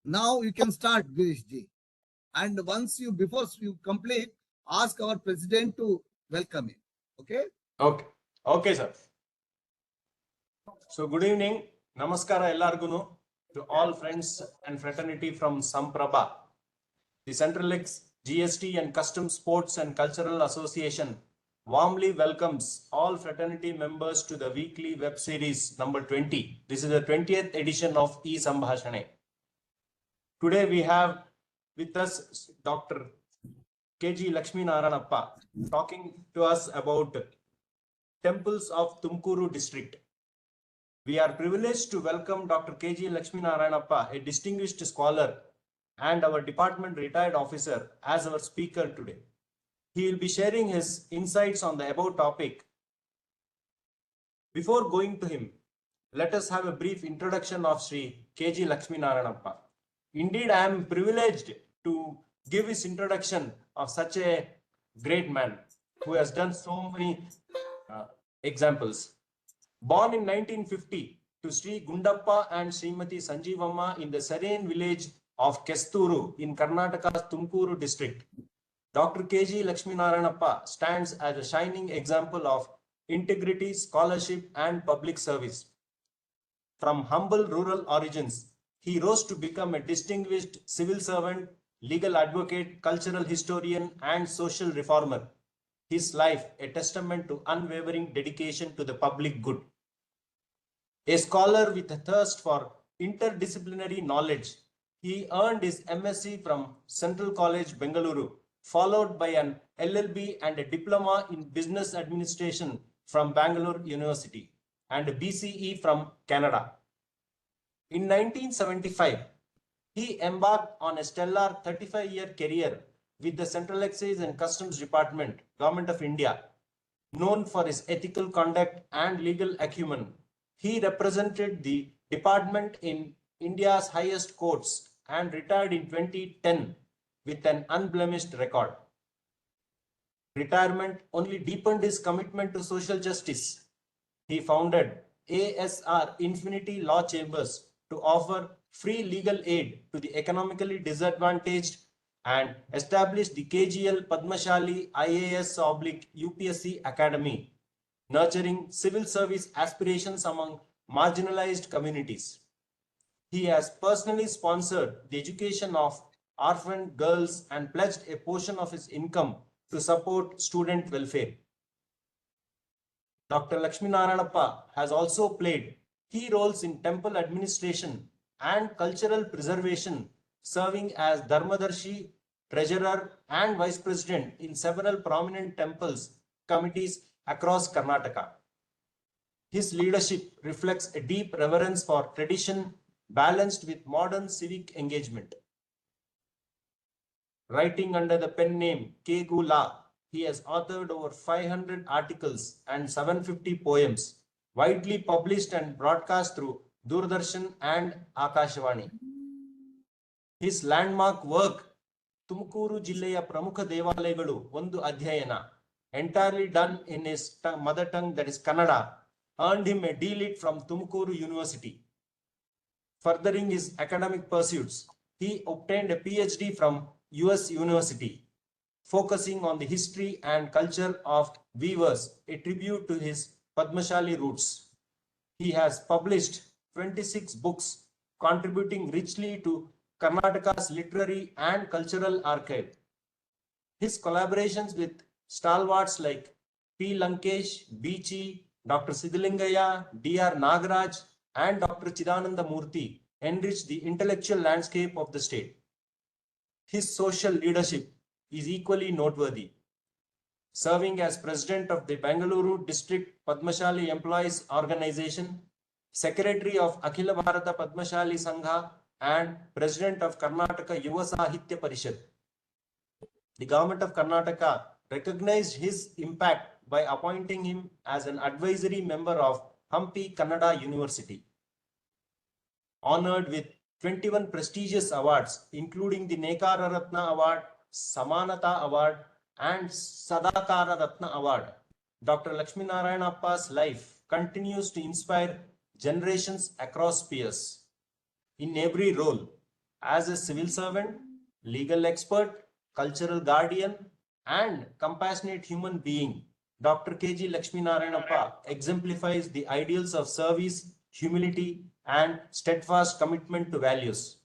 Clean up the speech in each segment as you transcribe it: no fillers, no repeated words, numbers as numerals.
Now you can start, Girish ji. And before you complete, ask our president to welcome you. Okay? Okay. Okay, sir. So good evening. Namaskara ellargunu to all friends and fraternity from Samprabha. The Central X GST and Customs Sports and Cultural Association warmly welcomes all fraternity members to the weekly web series number 20. This is the 20th edition of E-Sambhashane. Today we have with us Dr. KG Lakshmi Narayanappa talking to us about temples of Tumkuru district. We are privileged to welcome Dr. KG Lakshmi Narayanappa, a distinguished scholar and our department retired officer, as our speaker today. He will be sharing his insights on the above topic. Before going to him, let us have a brief introduction of Sri KG Lakshmi Narayanappa. Indeed, I am privileged to give his introduction of such a great man who has done so many examples. Born in 1950 to Sri Gundappa and Srimati Sanjeevamma in the serene village of Kesturu in Karnataka's Tumkuru district, Dr. KG Lakshmi Narayanappa stands as a shining example of integrity, scholarship, and public service. From humble rural origins, he rose to become a distinguished civil servant, legal advocate, cultural historian, and social reformer. His life a testament to unwavering dedication to the public good. A scholar with a thirst for interdisciplinary knowledge, he earned his MSc from Central College, Bengaluru, followed by an LLB and a diploma in business administration from Bangalore University and a BCE from Canada. In 1975, he embarked on a stellar 35-year career with the Central Excise and Customs Department, Government of India. Known for his ethical conduct and legal acumen, he represented the department in India's highest courts and retired in 2010 with an unblemished record. Retirement only deepened his commitment to social justice. He founded ASR Infinity Law Chambers to offer free legal aid to the economically disadvantaged and established the KGL Padmashali IAS/UPSC Academy, nurturing civil service aspirations among marginalized communities. He has personally sponsored the education of orphaned girls and pledged a portion of his income to support student welfare. Dr. Lakshmi Narayanappa has also played key roles in temple administration and cultural preservation, serving as Dharmadarshi, treasurer, and vice president in several prominent temples committees across Karnataka. His leadership reflects a deep reverence for tradition balanced with modern civic engagement. Writing under the pen name K. Gula, he has authored over 500 articles and 750 poems, widely published and broadcast through Doordarshan and Akashvani. His landmark work, Tumkuru Jilleya Pramukha Devalayagalu Ondu Adhyayana, entirely done in his mother tongue, that is Kannada, earned him a D.Litt from Tumkuru University. Furthering his academic pursuits, he obtained a PhD from US University, focusing on the history and culture of weavers, a tribute to his Padmashali roots. He has published 26 books, contributing richly to Karnataka's literary and cultural archive. His collaborations with stalwarts like P. Lankesh, Beachy, Dr. Siddhalingaya, D.R. Nagaraj, and Dr. Chidananda Murthy enriched the intellectual landscape of the state. His social leadership is equally noteworthy. Serving as president of the Bengaluru District Padmashali Employees Organization, secretary of Akhila Bharata Padmashali Sangha, and president of Karnataka Yuva Sahitya Parishad. The government of Karnataka recognized his impact by appointing him as an advisory member of Hampi Kannada University. Honored with 21 prestigious awards, including the Nekara Ratna Award, Samanata Award, and Sadakara Ratna Award, Dr. Lakshmi Narayanappa's life continues to inspire generations across spheres. In every role, as a civil servant, legal expert, cultural guardian, and compassionate human being, Dr. K.G. Lakshminarayanappa exemplifies the ideals of service, humility, and steadfast commitment to values.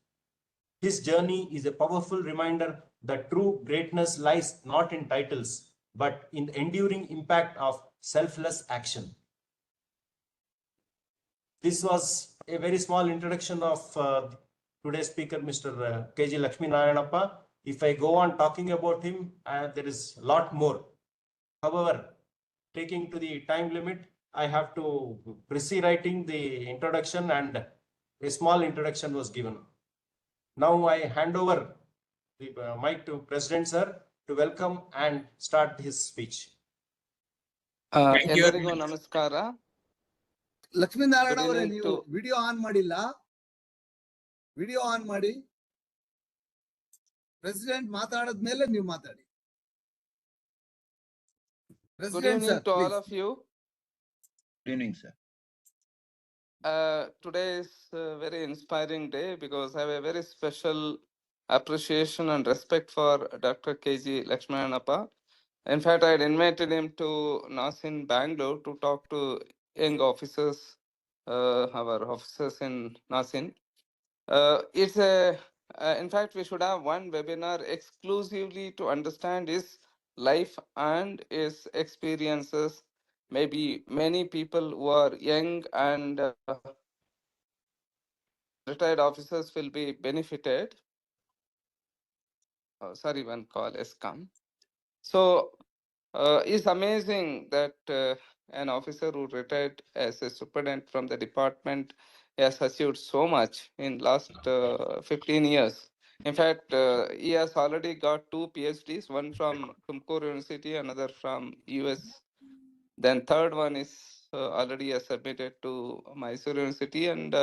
His journey is a powerful reminder that true greatness lies not in titles, but in the enduring impact of selfless action. This was a very small introduction of today's speaker, Mr. K.G. Lakshminarayanappa. If I go on talking about him, there is a lot more. However, taking to the time limit, I have to proceed writing the introduction, and a small introduction was given. Now I hand over the mic to President Sir to welcome and start his speech. Thank you. ಎಲ್ಲರಿಗೂ ನಮಸ್ಕಾರ. Lakshminarayana Good ಅವರೇ, evening ನೀವು to- video on ಮಾಡಿಲ್ಲ. Video on ಮಾಡಿ. President ಮಾತಾಡದ್ಮೇಲೆ ನೀವು ಮಾತಾಡಿ. Good president evening sir, to all of you. Good evening, sir. Today is a very inspiring day because I have a very special appreciation and respect for Dr. K.G. Lakshminarayanappa. In fact, I had invited him to NASIN Bangalore to talk to young officers, our officers in NASIN. In fact, we should have one webinar exclusively to understand his life and his experiences. Maybe many people who are young and retired officers will be benefited. Sorry, one call has come. So it's amazing that an officer who retired as a superintendent from the department has achieved so much in last 15 years. In fact, he has already got 2 PhDs, one from Tumkur University, another from US. Then third one is already has submitted to Mysore University, and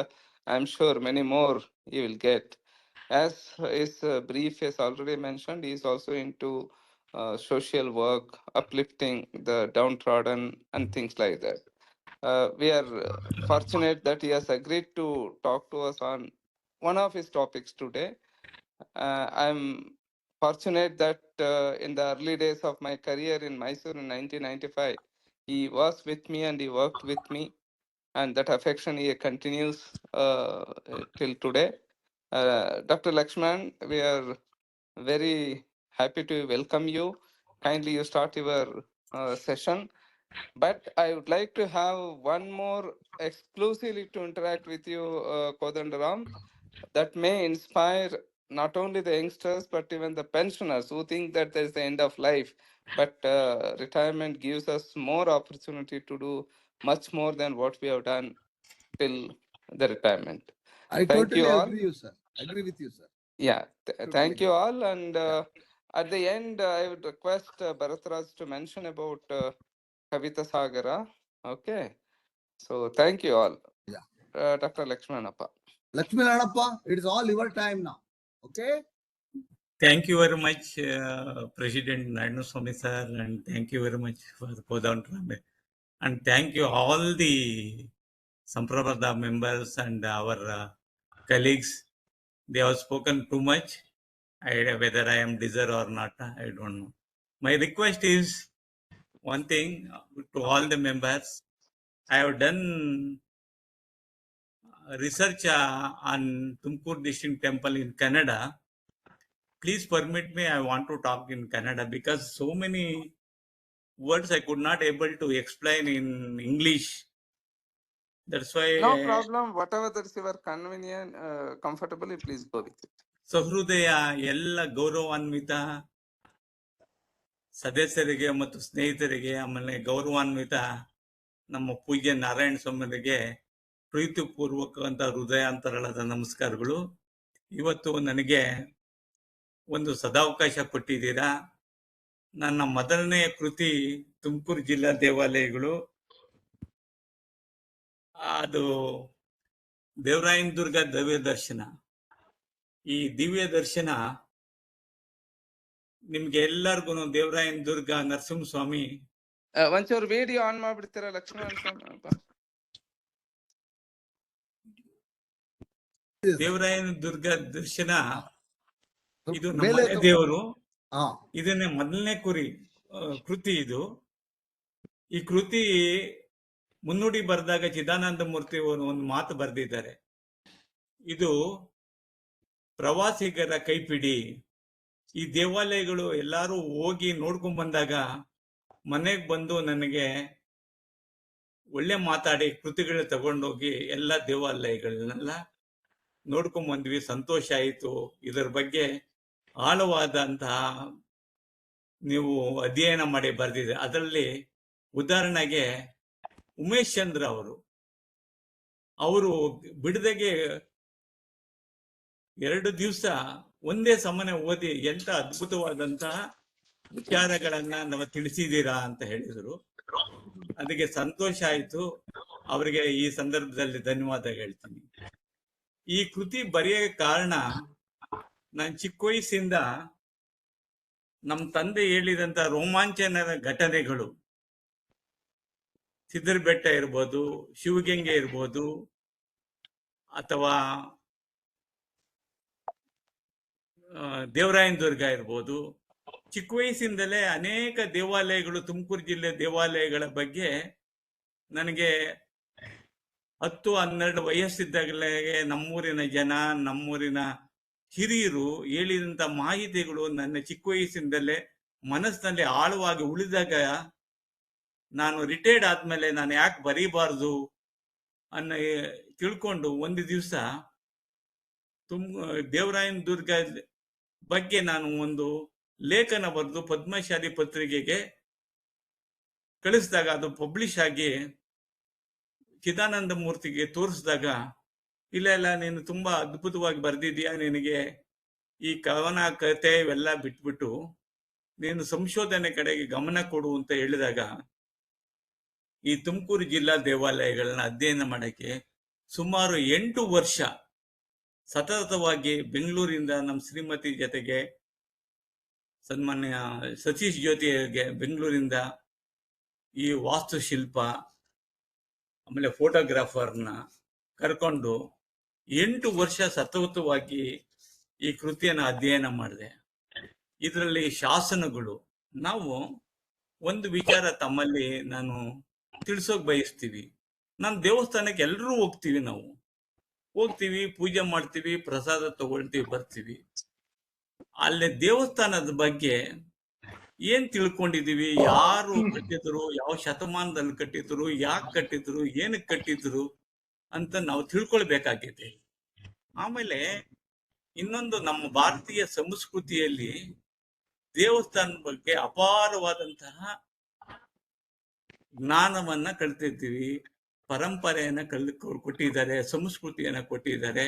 I'm sure many more he will get. As his brief has already mentioned, he is also into social work, uplifting the downtrodden and things like that. We are fortunate that he has agreed to talk to us on one of his topics today. I'm fortunate that in the early days of my career in Mysore in 1995, he was with me and he worked with me, and that affection he continues till today. Dr. Lakshman, we are very happy to welcome you. Kindly you start your session. But I would like to have one more exclusively to interact with you, Kodandaram, that may inspire not only the youngsters but even the pensioners who think that there is the end of life. But retirement gives us more opportunity to do much more than what we have done till the retirement. I Thank totally you all. agree you, sir. Agree with you, sir. Yeah, Totally thank you agree. all. And at the end, I would request Bharatraj to mention about Kavita Sagara. Okay. So thank you all. Yeah. Dr. Lakshmanappa. Lakshminarayanappa, it is all your time now. Okay? Thank you very much, President Narayanaswamy sir, and thank you very much for Kodandaram. And thank you all the Samprabada members and our colleagues. They have spoken too much. Whether I am deserved or not, I don't know. My request is one thing to all the members. I have done research on Tumkur District Temple in Canada. Please permit me, I want to talk in Kannada because so many words I could not able to explain in English. That's why No problem. Whatever that's your convenient, comfortably, please go with it. ಸಹೃದಯ ಎಲ್ಲ ಗೌರವಾನ್ವಿತ ಸದಸ್ಯರಿಗೆ ಮತ್ತು ಸ್ನೇಹಿತರಿಗೆ, ಆಮೇಲೆ ಗೌರವಾನ್ವಿತ ನಮ್ಮ ಪೂಜ್ಯ ನಾರಾಯಣ ಸ್ವಾಮಿಯವರಿಗೆ ಪ್ರೀತಿಪೂರ್ವಕವಂತ ಹೃದಯಾಂತರಾಳದ ನಮಸ್ಕಾರಗಳು. ಇವತ್ತು ನನಗೆ ಒಂದು ಸದಾವಕಾಶ ಕೊಟ್ಟಿದ್ದೀರಾ. ನನ್ನ ಮೊದಲನೆಯ ಕೃತಿ ತುಮಕೂರು ಜಿಲ್ಲಾ ದೇವಾಲಯಗಳು. ಅದು ದೇವರಾಯನ ದುರ್ಗ ದಿವ್ಯ ದರ್ಶನ. ಈ ದಿವ್ಯ ದರ್ಶನ ನಿಮ್ಗೆ ಎಲ್ಲರಿಗೂ ದೇವರಾಯನ ದುರ್ಗ ನರಸಿಂಹಸ್ವಾಮಿ ಒಂಚೂರು ವಿಡಿಯೋ ಆನ್ ಮಾಡ್ಬಿಡ್ತೀರಾ ಲಕ್ಷ್ಮಣ? ದೇವರಾಯನ ದುರ್ಗ ದರ್ಶನ ಇದು ನಮ್ಮ ಮೇಲೆ ಮನೆ ದೇವರು. ಹಾ ಇದನ್ನೇ ಮೊದಲನೇ ಕೃತಿ ಇದು. ಈ ಕೃತಿ ಮುನ್ನುಡಿ ಬರೆದಾಗ ಚಿದಾನಂದ ಮೂರ್ತಿ ಅವರು ಒಂದು ಮಾತು ಬರೆದಿದ್ದಾರೆ. ಇದು ಪ್ರವಾಸಿಗರ ಕೈಪಿಡಿ. ಈ ದೇವಾಲಯಗಳು ಎಲ್ಲಾರು ಹೋಗಿ ನೋಡ್ಕೊಂಡ್ ಬಂದಾಗ ಮನೆಗೆ ಬಂದು ನನಗೆ ಒಳ್ಳೆ ಮಾತಾಡಿ ಕೃತಿಗಳು ತಗೊಂಡೋಗಿ ಎಲ್ಲ ದೇವಾಲಯಗಳನ್ನೆಲ್ಲ ನೋಡ್ಕೊಂಡ್ ಬಂದ್ವಿ, ಸಂತೋಷ ಆಯಿತು. ಇದರ ಬಗ್ಗೆ ಆಳವಾದಂತಹ ನೀವು ಅಧ್ಯಯನ ಮಾಡಿ ಬರೆದಿದೆ. ಅದರಲ್ಲಿ ಉದಾಹರಣೆಗೆ ಉಮೇಶ್ ಚಂದ್ರ ಅವರು ಬಿಡದೆಗೆ 2 ದಿವಸ ಒಂದೇ ಸಮನೆ ಓದಿ ಎಂತ ಅದ್ಭುತವಾದಂತಹ ವಿಚಾರಗಳನ್ನ ನಾವು ತಿಳಿಸಿದ್ದೀರಾ ಅಂತ ಹೇಳಿದರು. ಅದಕ್ಕೆ ಸಂತೋಷ ಆಯಿತು. ಅವರಿಗೆ ಈ ಸಂದರ್ಭದಲ್ಲಿ ಧನ್ಯವಾದ ಹೇಳ್ತೀನಿ. ಈ ಕೃತಿ ಬರೆಯ ಕಾರಣ, ನಾನು ಚಿಕ್ಕ ವಯಸ್ಸಿಂದ ನಮ್ಮ ತಂದೆ ಹೇಳಿದಂತ ರೋಮಾಂಚನದ ಘಟನೆಗಳು, ಸಿದ್ದರ ಬೆಟ್ಟ ಇರ್ಬೋದು, ಶಿವಗಂಗೆ ಇರ್ಬೋದು, ಅಥವಾ ದೇವರಾಯನ ದುರ್ಗ ಇರ್ಬೋದು, ಚಿಕ್ಕ ವಯಸ್ಸಿಂದಲೇ ಅನೇಕ ದೇವಾಲಯಗಳು, ತುಮಕೂರು ಜಿಲ್ಲೆ ದೇವಾಲಯಗಳ ಬಗ್ಗೆ ನನಗೆ 10-12 ವಯಸ್ಸಿದ್ದಾಗಲೇ ನಮ್ಮೂರಿನ ಜನ, ನಮ್ಮೂರಿನ ಹಿರಿಯರು ಹೇಳಿದಂತ ಮಾಹಿತಿಗಳು ನನ್ನ ಚಿಕ್ಕ ವಯಸ್ಸಿಂದಲೇ ಮನಸ್ಸಿನಲ್ಲಿ ಆಳವಾಗಿ ಉಳಿದಾಗ, ನಾನು ರಿಟೈರ್ಡ್ ಆದ್ಮೇಲೆ ನಾನು ಯಾಕೆ ಬರೀಬಾರ್ದು ಅನ್ನೋ ತಿಳ್ಕೊಂಡು ಒಂದು ದಿವಸ ದೇವರಾಯನ ದುರ್ಗ ಬಗ್ಗೆ ನಾನು ಒಂದು ಲೇಖನ ಬರೆದು ಪದ್ಮಶಾಲಿ ಪತ್ರಿಕೆಗೆ ಕಳಿಸಿದಾಗ, ಅದು ಪಬ್ಲಿಷ್ ಆಗಿ ಚಿದಾನಂದ ಮೂರ್ತಿಗೆ ತೋರಿಸಿದಾಗ, ಇಲ್ಲ ನೀನು ತುಂಬಾ ಅದ್ಭುತವಾಗಿ ಬರೆದಿದ್ದೀಯಾ, ನಿನಗೆ ಈ ಕವನ ಕತೆ ಇವೆಲ್ಲ ಬಿಟ್ಬಿಟ್ಟು ನೀನು ಸಂಶೋಧನೆ ಕಡೆಗೆ ಗಮನ ಕೊಡು ಅಂತ ಹೇಳಿದಾಗ, ಈ ತುಮಕೂರು ಜಿಲ್ಲಾ ದೇವಾಲಯಗಳನ್ನ ಅಧ್ಯಯನ ಮಾಡಕ್ಕೆ ಸುಮಾರು 8 ವರ್ಷ ಸತತವಾಗಿ ಬೆಂಗಳೂರಿಂದ ನಮ್ಮ ಶ್ರೀಮತಿ ಜೊತೆಗೆ, ಸನ್ಮಾನ್ಯ ಸತೀಶ್ ಜ್ಯೋತಿಗೆ ಬೆಂಗಳೂರಿಂದ ಈ ವಾಸ್ತುಶಿಲ್ಪ ಆಮೇಲೆ ಫೋಟೋಗ್ರಾಫರ್ನ ಕರ್ಕೊಂಡು 8 ವರ್ಷ ಸತತವಾಗಿ ಈ ಕೃತಿಯನ್ನು ಅಧ್ಯಯನ ಮಾಡಿದೆ. ಇದರಲ್ಲಿ ಶಾಸನಗಳು, ನಾವು ಒಂದು ವಿಚಾರ ತಮ್ಮಲ್ಲಿ ನಾನು ತಿಳಿಸೋಕ್ ಬಯಸ್ತೀವಿ. ನಮ್ಮ ದೇವಸ್ಥಾನಕ್ಕೆ ಎಲ್ಲರೂ ಹೋಗ್ತೀವಿ, ಪೂಜೆ ಮಾಡ್ತೀವಿ, ಪ್ರಸಾದ ತಗೊಳ್ತೀವಿ, ಬರ್ತೀವಿ. ಅಲ್ಲಿ ದೇವಸ್ಥಾನದ ಬಗ್ಗೆ ಏನ್ ತಿಳ್ಕೊಂಡಿದೀವಿ, ಯಾರು ಕಟ್ಟಿದ್ರು, ಯಾವ ಶತಮಾನದಲ್ಲಿ ಕಟ್ಟಿದ್ರು, ಯಾಕೆ ಕಟ್ಟಿದ್ರು, ಏನಕ್ಕೆ ಕಟ್ಟಿದ್ರು ಅಂತ ನಾವು ತಿಳ್ಕೊಳ್ಬೇಕಾಗಿದೆ. ಆಮೇಲೆ ಇನ್ನೊಂದು, ನಮ್ಮ ಭಾರತೀಯ ಸಂಸ್ಕೃತಿಯಲ್ಲಿ ದೇವಸ್ಥಾನದ ಬಗ್ಗೆ ಅಪಾರವಾದಂತಹ ಜ್ಞಾನವನ್ನ ಕಲ್ತಿರ್ತೀವಿ, ಪರಂಪರೆಯನ್ನ ಕೊಟ್ಟಿದ್ದಾರೆ, ಸಂಸ್ಕೃತಿಯನ್ನ ಕೊಟ್ಟಿದ್ದಾರೆ.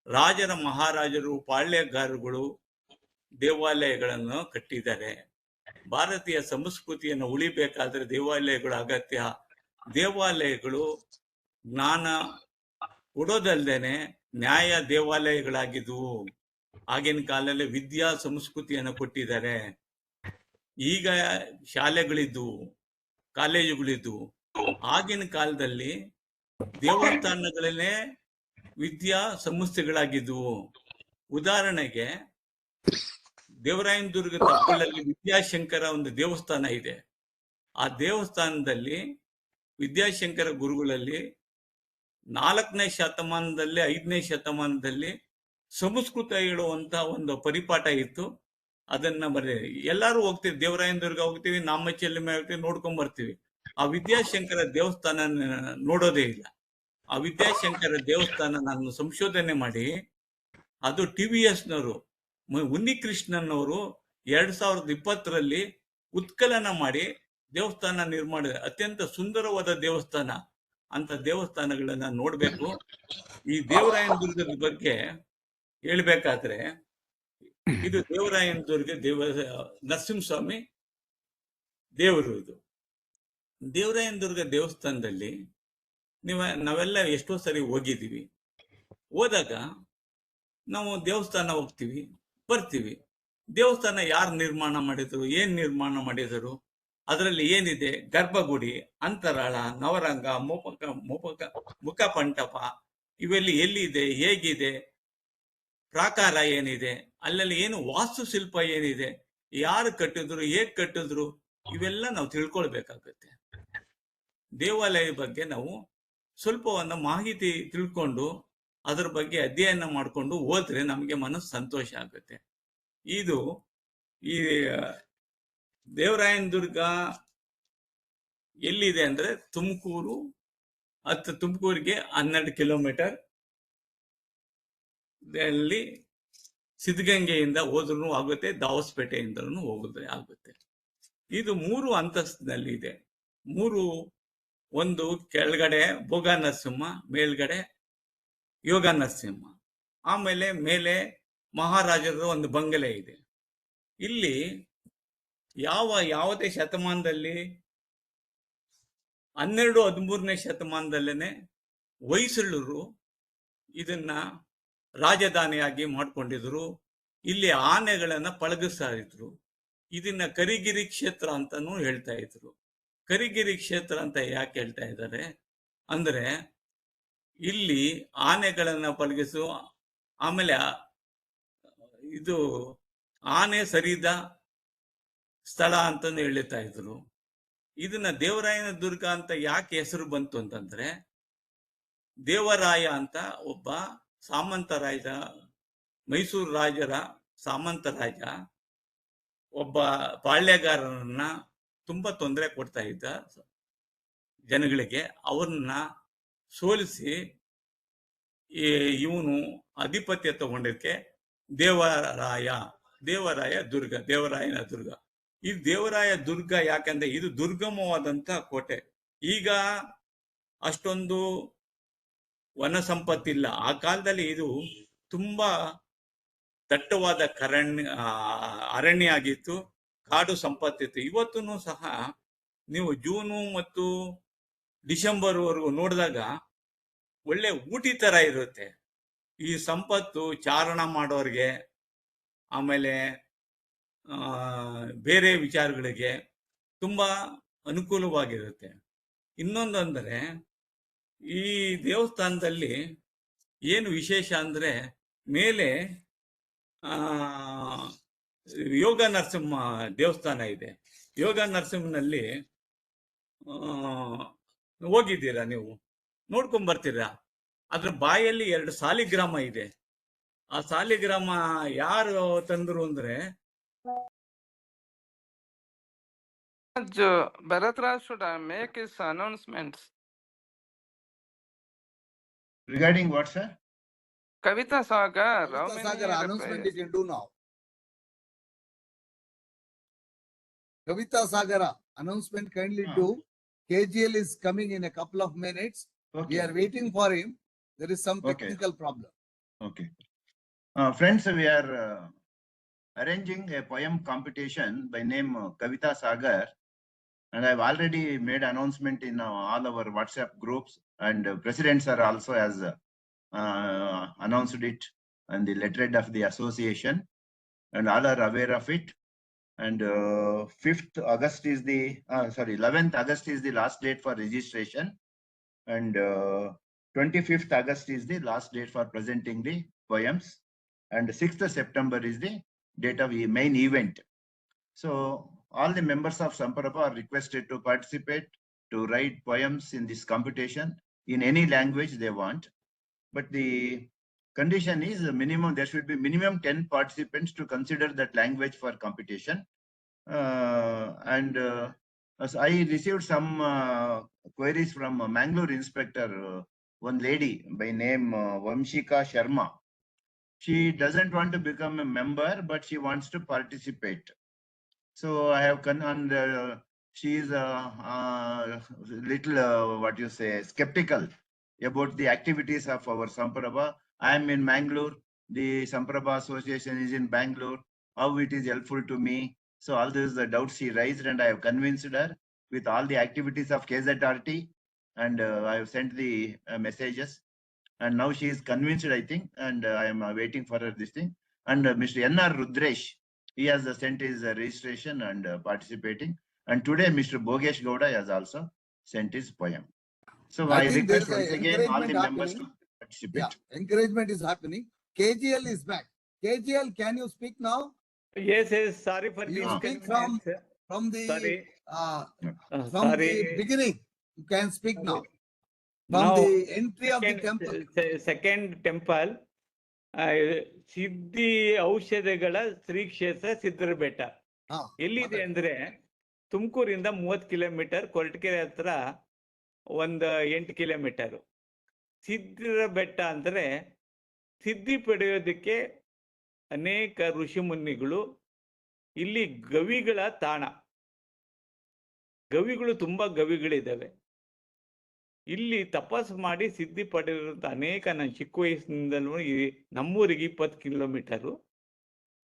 ರಾಜರ ಮಹಾರಾಜರು, ಪಾಳ್ಯಗಾರಗಳು ದೇವಾಲಯಗಳನ್ನು ಕಟ್ಟಿದ್ದಾರೆ. ಭಾರತೀಯ ಸಂಸ್ಕೃತಿಯನ್ನು ಉಳಿಬೇಕಾದ್ರೆ ದೇವಾಲಯಗಳು ಅಗತ್ಯ. ದೇವಾಲಯಗಳು ಜ್ಞಾನ ಕೊಡೋದಲ್ದೇನೆ ನ್ಯಾಯ ದೇವಾಲಯಗಳಾಗಿದ್ವು. ಆಗಿನ ಕಾಲದಲ್ಲಿ ವಿದ್ಯಾ ಸಂಸ್ಕೃತಿಯನ್ನು ಕೊಟ್ಟಿದ್ದಾರೆ. ಈಗ ಶಾಲೆಗಳಿದ್ವು, ಕಾಲೇಜುಗಳಿದ್ವು. ಆಗಿನ ಕಾಲದಲ್ಲಿ ದೇವಸ್ಥಾನಗಳಲ್ಲೇ ವಿದ್ಯಾ ಸಂಸ್ಥೆಗಳಾಗಿದ್ವು. ಉದಾಹರಣೆಗೆ ದೇವರಾಯನ ದುರ್ಗ ತಪ್ಪಲಲ್ಲಿ ವಿದ್ಯಾಶಂಕರ ಒಂದು ದೇವಸ್ಥಾನ ಇದೆ. ಆ ದೇವಸ್ಥಾನದಲ್ಲಿ ವಿದ್ಯಾಶಂಕರ ಗುರುಗಳಲ್ಲಿ 4ನೇ ಶತಮಾನದಲ್ಲಿ 5ನೇ ಶತಮಾನದಲ್ಲಿ ಸಂಸ್ಕೃತ ಹೇಳುವಂತ ಒಂದು ಪರಿಪಾಠ ಇತ್ತು. ಅದನ್ನ ಎಲ್ಲಾರು ಹೋಗ್ತೀವಿ, ದೇವರಾಯನ ದುರ್ಗ ಹೋಗ್ತೀವಿ, ನಾಮಚೆಲ್ಲುಮೆ ಹೋಗ್ತೀವಿ, ನೋಡ್ಕೊಂಡ್ ಬರ್ತೀವಿ. ಆ ವಿದ್ಯಾಶಂಕರ ದೇವಸ್ಥಾನ ನೋಡೋದೇ ಇಲ್ಲ. ಆ ವಿದ್ಯಾಶಂಕರ ದೇವಸ್ಥಾನ ನಾನು ಸಂಶೋಧನೆ ಮಾಡಿ, ಅದು TVS ನವರು, ಉನ್ನಿಕೃಷ್ಣನ್ ಅವರು 2020ರಲ್ಲಿ ಉತ್ಕಲನ ಮಾಡಿ ದೇವಸ್ಥಾನ ನಿರ್ಮಾಣ, ಅತ್ಯಂತ ಸುಂದರವಾದ ದೇವಸ್ಥಾನ. ಅಂತ ದೇವಸ್ಥಾನಗಳನ್ನ ನೋಡ್ಬೇಕು. ಈ ದೇವರಾಯನ ದುರ್ಗದ ಬಗ್ಗೆ ಹೇಳ್ಬೇಕಾದ್ರೆ, ಇದು ದೇವರಾಯನ ದುರ್ಗ ನರಸಿಂಹಸ್ವಾಮಿ ದೇವರು. ಇದು ದೇವರಾಯನ ದುರ್ಗ ದೇವಸ್ಥಾನದಲ್ಲಿ ನಾವೆಲ್ಲ ಎಷ್ಟೋ ಸರಿ ಹೋಗಿದ್ದೀವಿ. ಹೋದಾಗ ನಾವು ದೇವಸ್ಥಾನ ಹೋಗ್ತೀವಿ, ಬರ್ತೀವಿ. ದೇವಸ್ಥಾನ ಯಾರು ನಿರ್ಮಾಣ ಮಾಡಿದ್ರು, ಏನ್ ನಿರ್ಮಾಣ ಮಾಡಿದರು, ಅದರಲ್ಲಿ ಏನಿದೆ, ಗರ್ಭಗುಡಿ, ಅಂತರಾಳ, ನವರಂಗ, ಮುಖಪಂಟಪ, ಇವೆಲ್ಲಿ ಎಲ್ಲಿದೆ, ಹೇಗಿದೆ, ಪ್ರಾಕಾರ ಏನಿದೆ, ಅಲ್ಲಲ್ಲಿ ಏನು ವಾಸ್ತುಶಿಲ್ಪ ಏನಿದೆ, ಯಾರು ಕಟ್ಟಿದ್ರು, ಹೇಗ್ ಕಟ್ಟಿದ್ರು, ಇವೆಲ್ಲ ನಾವು ತಿಳ್ಕೊಳ್ಬೇಕಾಗತ್ತೆ. ದೇವಾಲಯದ ಬಗ್ಗೆ ನಾವು ಸ್ವಲ್ಪವನ್ನ ಮಾಹಿತಿ ತಿಳ್ಕೊಂಡು ಅದರ ಬಗ್ಗೆ ಅಧ್ಯಯನ ಮಾಡಿಕೊಂಡು ಹೋದ್ರೆ ನಮಗೆ ಮನಸ್ಸು ಸಂತೋಷ ಆಗುತ್ತೆ. ಇದು ಈ ದೇವರಾಯನ ದುರ್ಗ ಎಲ್ಲಿದೆ ಅಂದ್ರೆ ತುಮಕೂರಿಗೆ 12 ಕಿಲೋಮೀಟರ್ ಅಲ್ಲಿ ಸಿದ್ಧಗಂಗೆಯಿಂದ ಹೋದ್ರೂ ಆಗುತ್ತೆ, ದಾವಸ್ಪೇಟೆಯಿಂದಲೂ ಹೋಗಿದ್ರೆ ಆಗುತ್ತೆ. ಇದು 3 ಅಂತಸ್ತಿನಲ್ಲಿ ಇದೆ. ಒಂದು ಕೆಳಗಡೆ ಭೋಗ ನರಸಿಂಹ, ಮೇಲ್ಗಡೆ ಯೋಗ ನರಸಿಂಹ, ಆಮೇಲೆ ಮೇಲೆ ಮಹಾರಾಜರ ಒಂದು ಬಂಗಲೆ ಇದೆ. ಇಲ್ಲಿ ಯಾವುದೇ ಶತಮಾನದಲ್ಲಿ 12-13ನೇ ಶತಮಾನದಲ್ಲೇನೆ ಹೊಯ್ಸಳರು ಇದನ್ನ ರಾಜಧಾನಿಯಾಗಿ ಮಾಡ್ಕೊಂಡಿದ್ರು. ಇಲ್ಲಿ ಆನೆಗಳನ್ನ ಪಳಗಿಸ್ತಾ ಇದ್ರು. ಇದನ್ನ ಕರಿಗಿರಿ ಕ್ಷೇತ್ರ ಅಂತಾನೂ ಹೇಳ್ತಾ ಇದ್ರು. ಕರಿಗಿರಿ ಕ್ಷೇತ್ರ ಅಂತ ಯಾಕೆ ಹೇಳ್ತಾ ಇದ್ದಾರೆ ಅಂದ್ರೆ ಇಲ್ಲಿ ಆನೆಗಳನ್ನ ಪಳಗಿಸು, ಆಮೇಲೆ ಇದು ಆನೆ ಸರಿದ ಸ್ಥಳ ಅಂತಾನು ಹೇಳ್ತಾ ಇದ್ರು. ಇದನ್ನ ದೇವರಾಯನ ದುರ್ಗ ಅಂತ ಯಾಕೆ ಹೆಸರು ಬಂತು ಅಂತಂದ್ರೆ, ದೇವರಾಯ ಅಂತ ಒಬ್ಬ ಸಾಮಂತ ರಾಜ, ಮೈಸೂರು ರಾಜರ ಸಾಮಂತ ರಾಜ ಒಬ್ಬ ಪಾಳ್ಯಗಾರರನ್ನ ತುಂಬಾ ತೊಂದರೆ ಕೊಡ್ತಾ ಇದ್ದ ಜನಗಳಿಗೆ. ಅವ್ರನ್ನ ಸೋಲಿಸಿ ಇವನು ಅಧಿಪತ್ಯ ತಗೊಂಡಕ್ಕೆ ದೇವರಾಯನ ದುರ್ಗ. ಈ ದೇವರಾಯ ದುರ್ಗ ಯಾಕಂದ್ರೆ ಇದು ದುರ್ಗಮವಾದಂತ ಕೋಟೆ. ಈಗ ಅಷ್ಟೊಂದು ವನ ಸಂಪತ್ತಿಲ್ಲ. ಆ ಕಾಲದಲ್ಲಿ ಇದು ತುಂಬಾ ದಟ್ಟವಾದ ಅರಣ್ಯ ಆಗಿತ್ತು, ಕಾಡು ಸಂಪತ್ತಿತ್ತು. ಇವತ್ತೂ ಸಹ ನೀವು ಜೂನು ಮತ್ತು ಡಿಸೆಂಬರ್ ವರೆಗೂ ನೋಡಿದಾಗ ಒಳ್ಳೆ ಊಟಿ ತರ ಇರುತ್ತೆ. ಈ ಸಂಪತ್ತು ಚಾರಣ ಮಾಡೋರಿಗೆ, ಆಮೇಲೆ ಬೇರೆ ವಿಚಾರಗಳಿಗೆ ತುಂಬಾ ಅನುಕೂಲವಾಗಿರುತ್ತೆ. ಇನ್ನೊಂದು ಅಂದ್ರೆ ಈ ದೇವಸ್ಥಾನದಲ್ಲಿ ಏನು ವಿಶೇಷ ಅಂದ್ರೆ ಮೇಲೆ ಯೋಗ ನರಸಿಂಹ ದೇವಸ್ಥಾನ ಇದೆ. ಯೋಗ ನರಸಿಂಹನಲ್ಲಿ ಹೋಗಿದ್ದೀರಾ ನೀವು? ನೋಡ್ಕೊಂಡ್ ಬರ್ತೀರಾ? ಅದ್ರ ಬಾಯಲ್ಲಿ 2 ಸಾಲಿಗ್ರಾಮ ಇದೆ. ಆ ಸಾಲಿಗ್ರಾಮ ಯಾರು ತಂದ್ರು ಅಂದ್ರೆ Bharatraj should make his announcements. Regarding what, sir? Kavita Sagar, how Kavita many Sagar announcement you can do now. Kavita Sagara announcement kindly do. KGL is coming in a couple of minutes. We Okay. are waiting for him. There is some Okay. technical problem. Okay. Friends, we are arranging a poem competition by name Kavita Sagar, and I've already made announcement in all our WhatsApp groups, and presidents are also has announced it and the letterhead of the association, and all are aware of it. And 11th August is the last date for registration, and 25th August is the last date for presenting the poems, and 6th September is the date of the main event. So all the members of Samprabha are requested to participate, to write poems in this competition in any language they want. But the condition is there should be minimum 10 participants to consider that language for competition. As I received some queries from Mangalore inspector, one lady by name Vamshika Sharma. She doesn't want to become a member, but she wants to participate. So I have she is little skeptical about the activities of our Samprabha. I am in Mangalore. The Samprabha Association is in Bangalore. How it is helpful to me. So all these doubts she raised, and I have convinced her with all the activities of KZRT, and I have sent the messages, and now she is convinced, I think, and I am waiting for her this thing. And Mr. N.R. Rudresh, he has sent his registration and participating. And today, Mr. Bogesh Gowda has also sent his poem. So I think there request is a once again all the encouragement members to happening. participate. Yeah, encouragement is happening. KGL is back. KGL, can you speak now? Yes, sorry for You the speak inconvenience. from the, Sorry. from Sorry. the beginning. You can speak now. From Now, the entry of the temple. Second temple ಸಿದ್ಧಿ ಔಷಧಗಳ ಶ್ರೀ ಕ್ಷೇತ್ರ ಸಿದ್ಧರ ಬೆಟ್ಟ ಎಲ್ಲಿದೆ ಅಂದ್ರೆ ತುಮಕೂರಿಂದ 30 kilometre, Koratagere ಹತ್ರ ಒಂದು 8 kilometre. ಸಿದ್ಧರ ಬೆಟ್ಟ ಅಂದ್ರೆ ಸಿದ್ಧಿ ಪಡೆಯೋದಕ್ಕೆ ಅನೇಕ ಋಷಿ ಮುನಿಗಳು, ಇಲ್ಲಿ ಗವಿಗಳ ತಾಣ, ಗವಿಗಳು ತುಂಬಾ ಗವಿಗಳಿದ್ದಾವೆ. ಇಲ್ಲಿ ತಪಸ್ಸು ಮಾಡಿ ಸಿದ್ಧಿ ಪಡೆದಿರುವಂಥ ಅನೇಕ, ನಾನು ಚಿಕ್ಕ ವಯಸ್ಸಿನಿಂದಲೂ ನಮ್ಮೂರಿಗೆ 20 ಕಿಲೋಮೀಟರು.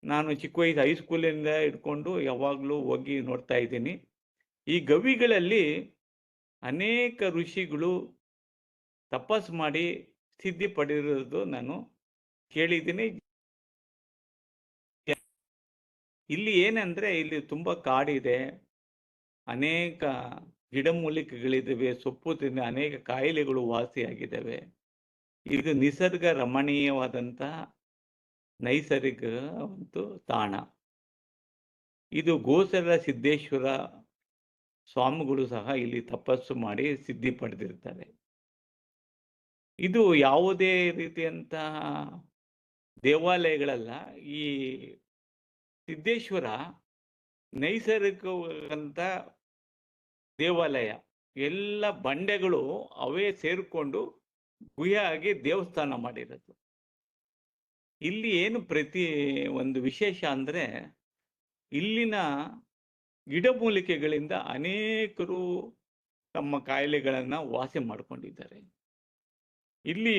ನಾನು ಚಿಕ್ಕ ವಯಸ್ಸು ಹೈಸ್ಕೂಲಿಂದ ಹಿಡ್ಕೊಂಡು ಯಾವಾಗಲೂ ಹೋಗಿ ನೋಡ್ತಾ ಇದ್ದೀನಿ. ಈ ಗವಿಗಳಲ್ಲಿ ಅನೇಕ ಋಷಿಗಳು ತಪಸ್ಸು ಮಾಡಿ ಸಿದ್ಧಿ ಪಡೆದಿರೋದು ನಾನು ಕೇಳಿದ್ದೀನಿ. ಇಲ್ಲಿ ಏನಂದ್ರೆ ಇಲ್ಲಿ ತುಂಬಾ ಕಾಡಿದೆ, ಅನೇಕ ಗಿಡಮೂಲಿಕೆಗಳಿದ್ದಾವೆ, ಸೊಪ್ಪು ತಿಂದ ಅನೇಕ ಕಾಯಿಲೆಗಳು ವಾಸಿಯಾಗಿದ್ದಾವೆ. ಇದು ನಿಸರ್ಗ ರಮಣೀಯವಾದಂತಹ ನೈಸರ್ಗಿಕ ಒಂದು ತಾಣ. ಇದು ಗೋಸಲ ಸಿದ್ದೇಶ್ವರ ಸ್ವಾಮಿಗಳು ಸಹ ಇಲ್ಲಿ ತಪಸ್ಸು ಮಾಡಿ ಸಿದ್ಧಿ ಪಡೆದಿರ್ತಾರೆ. ಇದು ಯಾವುದೇ ರೀತಿಯಂತಹ ದೇವಾಲಯಗಳಲ್ಲ. ಈ ಸಿದ್ದೇಶ್ವರ ನೈಸರ್ಗಿಕವಂತ ದೇವಾಲಯ. ಎಲ್ಲ ಬಂಡೆಗಳು ಅವೇ ಸೇರಿಕೊಂಡು ಗುಹೆಯಾಗಿ ದೇವಸ್ಥಾನ ಮಾಡಿರೋದು. ಇಲ್ಲಿ ಏನು ಒಂದು ವಿಶೇಷ ಅಂದ್ರೆ ಇಲ್ಲಿನ ಗಿಡಮೂಲಿಕೆಗಳಿಂದ ಅನೇಕರು ತಮ್ಮ ಕಾಯಿಲೆಗಳನ್ನ ವಾಸಿ ಮಾಡಿಕೊಂಡಿದ್ದಾರೆ. ಇಲ್ಲಿ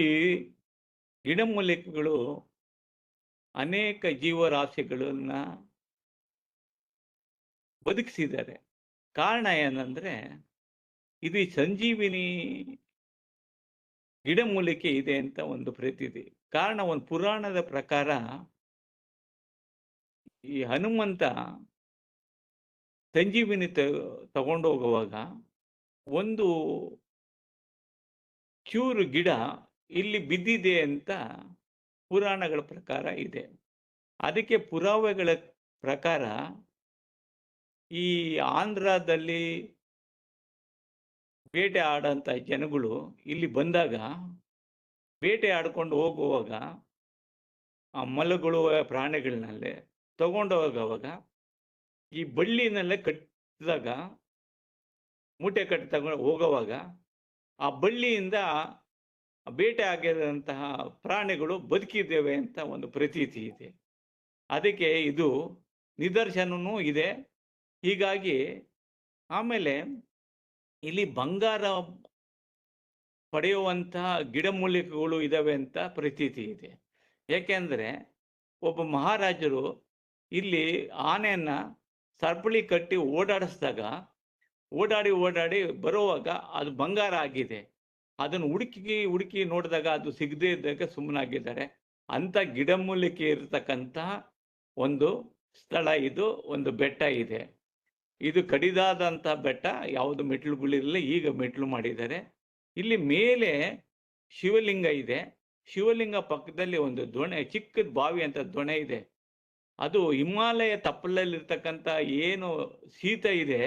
ಗಿಡಮೂಲಿಕೆಗಳು ಅನೇಕ ಜೀವರಾಶಿಗಳನ್ನ ಬದುಕಿಸಿದ್ದಾರೆ. ಕಾರಣ ಏನಂದ್ರೆ ಇದು ಸಂಜೀವಿನಿ ಗಿಡಮೂಲಿಕೆ ಇದೆ ಅಂತ ಒಂದು ಪ್ರತೀತಿ. ಕಾರಣ, ಒಂದು ಪುರಾಣದ ಪ್ರಕಾರ ಈ ಹನುಮಂತ ಸಂಜೀವಿನಿ ತಗೊಂಡು ಹೋಗುವಾಗ ಒಂದು ಚೂರು ಗಿಡ ಇಲ್ಲಿ ಬಿದ್ದಿದೆ ಅಂತ ಪುರಾಣಗಳ ಪ್ರಕಾರ ಇದೆ. ಅದಕ್ಕೆ ಪುರಾವೆಗಳ ಪ್ರಕಾರ ಈ ಆಂಧ್ರದಲ್ಲಿ ಬೇಟೆ ಆಡಂತ ಜನಗಳು ಇಲ್ಲಿ ಬಂದಾಗ ಬೇಟೆ ಆಡ್ಕೊಂಡು ಹೋಗುವಾಗ ಆ ಮಲಗಳು ಪ್ರಾಣಿಗಳನ್ನಲ್ಲೇ ತಗೊಂಡೋಗುವಾಗ ಈ ಬಳ್ಳಿನಲ್ಲೇ ಕಟ್ಟಿದಾಗ, ಮೂಟೆ ಕಟ್ಟಿ ತಗೊಂಡು ಹೋಗುವಾಗ ಆ ಬಳ್ಳಿಯಿಂದ ಬೇಟೆ ಆಗಿರುವಂತಹ ಪ್ರಾಣಿಗಳು ಬದುಕಿದ್ದೇವೆ ಅಂತ ಒಂದು ಪ್ರತೀತಿ ಇದೆ. ಅದಕ್ಕೆ ಇದು ನಿದರ್ಶನವೂ ಇದೆ. ಹೀಗಾಗಿ ಆಮೇಲೆ ಇಲ್ಲಿ ಬಂಗಾರ ಪಡೆಯುವಂತಹ ಗಿಡಮೂಲಿಕೆಗಳು ಇದ್ದಾವೆ ಅಂತ ಪ್ರತೀತಿ ಇದೆ. ಏಕೆಂದರೆ ಒಬ್ಬ ಮಹಾರಾಜರು ಇಲ್ಲಿ ಆನೆಯನ್ನ ಸರಪಳಿ ಕಟ್ಟಿ ಓಡಾಡಿಸಿದಾಗ ಓಡಾಡಿ ಬರುವಾಗ ಅದು ಬಂಗಾರ ಆಗಿದೆ. ಅದನ್ನು ಹುಡುಕಿ ನೋಡಿದಾಗ ಅದು ಸಿಗದೇ ಇದ್ದಾಗ ಸುಮ್ಮನಾಗಿದ್ದಾರೆ. ಅಂಥ ಗಿಡಮೂಲಿಕೆ ಇರತಕ್ಕಂತಹ ಒಂದು ಸ್ಥಳ ಇದು, ಒಂದು ಬೆಟ್ಟ ಇದೆ. ಇದು ಕಡಿದಾದಂಥ ಬೆಟ್ಟ, ಯಾವುದು ಮೆಟ್ಲುಗಳಿರಲಿಲ್ಲ, ಈಗ ಮೆಟ್ಲು ಮಾಡಿದ್ದಾರೆ. ಇಲ್ಲಿ ಮೇಲೆ ಶಿವಲಿಂಗ ಇದೆ. ಶಿವಲಿಂಗ ಪಕ್ಕದಲ್ಲಿ ಒಂದು ದೊಣೆ, ಚಿಕ್ಕದ ಬಾವಿ ಅಂತ ದೊಣೆ ಇದೆ. ಅದು ಹಿಮಾಲಯ ತಪ್ಪಲಲ್ಲಿರ್ತಕ್ಕಂಥ ಏನು ಶೀತ ಇದೆ,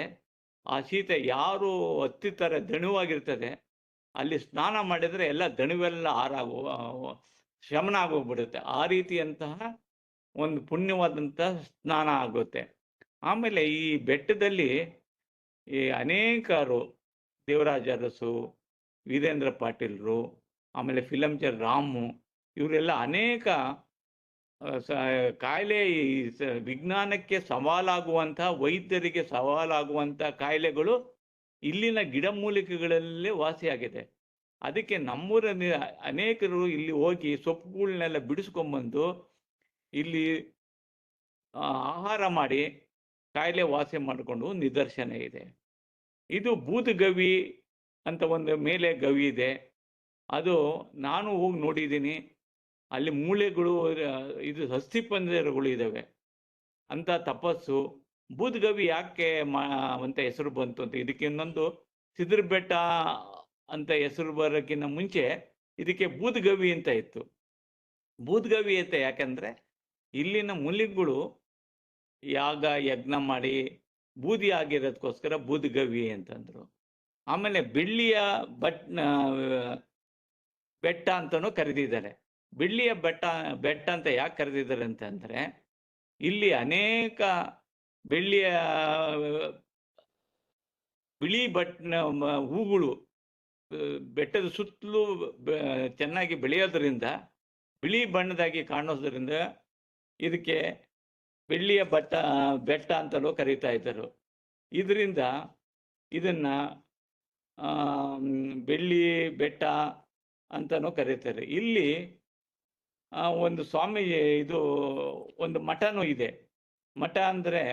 ಆ ಶೀತ ಯಾರು ಹತ್ತಿತರ ದಣುವಾಗಿರ್ತದೆ ಅಲ್ಲಿ ಸ್ನಾನ ಮಾಡಿದರೆ ಎಲ್ಲ ದಣುವೆಲ್ಲ ಶಮನ ಆಗೋಗ್ಬಿಡುತ್ತೆ. ಆ ರೀತಿಯಂತಹ ಒಂದು ಪುಣ್ಯವಾದಂತಹ ಸ್ನಾನ ಆಗುತ್ತೆ. ಆಮೇಲೆ ಈ ಬೆಟ್ಟದಲ್ಲಿ ಈ ಅನೇಕರು, ದೇವರಾಜ ಅರಸು, ವೀರೇಂದ್ರ ಪಾಟೀಲ್ರು, ಆಮೇಲೆ ಫಿಲಂಚರ್ ರಾಮು, ಇವರೆಲ್ಲ ಅನೇಕ ಕಾಯಿಲೆ, ವಿಜ್ಞಾನಕ್ಕೆ ಸವಾಲಾಗುವಂತಹ, ವೈದ್ಯರಿಗೆ ಸವಾಲಾಗುವಂಥ ಕಾಯಿಲೆಗಳು ಇಲ್ಲಿನ ಗಿಡಮೂಲಿಕೆಗಳಲ್ಲೇ ವಾಸಿಯಾಗಿದೆ. ಅದಕ್ಕೆ ನಮ್ಮೂರಲ್ಲಿ ಅನೇಕರು ಇಲ್ಲಿ ಹೋಗಿ ಸೊಪ್ಪುಗಳನ್ನೆಲ್ಲ ಬಿಡಿಸ್ಕೊಂಬಂದು ಇಲ್ಲಿ ಆಹಾರ ಮಾಡಿ ಕಾಯಿಲೆ ವಾಸಿ ಮಾಡಿಕೊಂಡು ನಿದರ್ಶನ ಇದೆ. ಇದು ಬೂದಗವಿ ಅಂತ ಒಂದು ಮೇಲೆ ಗವಿ ಇದೆ. ಅದು ನಾನು ಹೋಗಿ ನೋಡಿದ್ದೀನಿ. ಅಲ್ಲಿ ಮೂಳೆಗಳು, ಇದು ಅಸ್ಥಿಪಂಜರಗಳು ಇದ್ದಾವೆ ಅಂತ ತಪಸ್ಸು. ಬೂದಗವಿ ಯಾಕೆ ಅಂತ ಹೆಸರು ಬಂತು ಅಂತ, ಇದಕ್ಕೆ ಇನ್ನೊಂದು ಸಿದ್ರ ಬೆಟ್ಟ ಅಂತ ಹೆಸರು ಬರೋಕ್ಕಿಂತ ಮುಂಚೆ ಇದಕ್ಕೆ ಬೂದ್ಗವಿ ಅಂತ ಇತ್ತು. ಬೂದ್ಗವಿ ಅಂತ ಯಾಕಂದ್ರೆ ಇಲ್ಲಿನ ಮುನಿಗಳು ಯಾಗ ಯಜ್ಞ ಮಾಡಿ ಬೂದಿ ಆಗಿರೋದಕ್ಕೋಸ್ಕರ ಬೂದ್ಗವಿ ಅಂತಂದ್ರು. ಆಮೇಲೆ ಬೆಳ್ಳಿಯ ಬೆಟ್ಟ ಅಂತನೂ ಕರೆದಿದ್ದಾರೆ. ಬೆಳ್ಳಿಯ ಬೆಟ್ಟ ಅಂತ ಯಾಕೆ ಕರೆದಿದ್ದಾರೆ ಅಂತಂದ್ರೆ ಇಲ್ಲಿ ಅನೇಕ ಬೆಳ್ಳಿಯ ಬಿಳಿ ಹೂಗಳು ಬೆಟ್ಟದ ಸುತ್ತಲೂ ಚೆನ್ನಾಗಿ ಬೆಳೆಯೋದ್ರಿಂದ, ಬಿಳಿ ಬಣ್ಣದಾಗಿ ಕಾಣೋದ್ರಿಂದ ಇದಕ್ಕೆ ಬೆಳ್ಳಿಯ ಬೆಟ್ಟ ಅಂತಲೂ ಕರೀತಾ ಇದ್ದರು. ಇದರಿಂದ ಇದನ್ನ ಬೆಳ್ಳಿ ಬೆಟ್ಟ ಅಂತನೂ ಕರೀತಾರೆ. ಇಲ್ಲಿ ಒಂದು ಸ್ವಾಮಿ ಇದು ಒಂದು ಮಠನೂ ಇದೆ. ಮಠ ಅಂದರೆ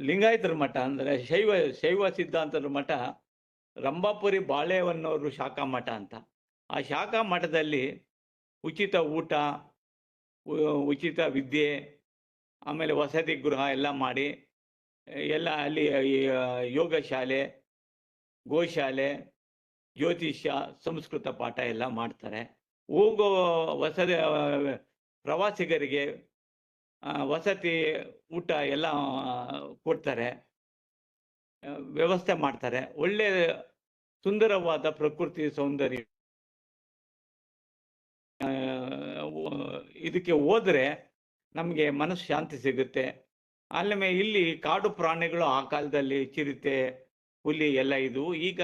ಲಿಂಗಾಯತರ ಮಠ, ಅಂದರೆ ಶೈವ ಸಿದ್ಧಾಂತದ ಮಠ. ರಂಭಾಪುರಿ ಬಾಳೆಹೊನ್ನೂರು ಶಾಖಾ ಮಠ ಅಂತ. ಆ ಶಾಖಾ ಮಠದಲ್ಲಿ ಉಚಿತ ಊಟ, ಉಚಿತ ವಿದ್ಯೆ, ಆಮೇಲೆ ವಸತಿ ಗೃಹ ಎಲ್ಲ ಮಾಡಿ ಎಲ್ಲ ಅಲ್ಲಿ ಯೋಗ ಶಾಲೆ, ಗೋಶಾಲೆ, ಜ್ಯೋತಿಷ್ಯ, ಸಂಸ್ಕೃತ ಪಾಠ ಎಲ್ಲ ಮಾಡ್ತಾರೆ. ಹೋಗೋ ಪ್ರವಾಸಿಗರಿಗೆ ವಸತಿ ಊಟ ಎಲ್ಲ ಕೊಡ್ತಾರೆ, ವ್ಯವಸ್ಥೆ ಮಾಡ್ತಾರೆ. ಒಳ್ಳೆ ಸುಂದರವಾದ ಪ್ರಕೃತಿ ಸೌಂದರ್ಯ. ಇದಕ್ಕೆ ಹೋದ್ರೆ ನಮಗೆ ಮನಸ್ಸು ಶಾಂತಿ ಸಿಗುತ್ತೆ. ಆಮೇಲೆ ಇಲ್ಲಿ ಕಾಡು ಪ್ರಾಣಿಗಳು ಆ ಕಾಲದಲ್ಲಿ ಚಿರತೆ, ಹುಲಿ ಎಲ್ಲ ಇದ್ವು. ಈಗ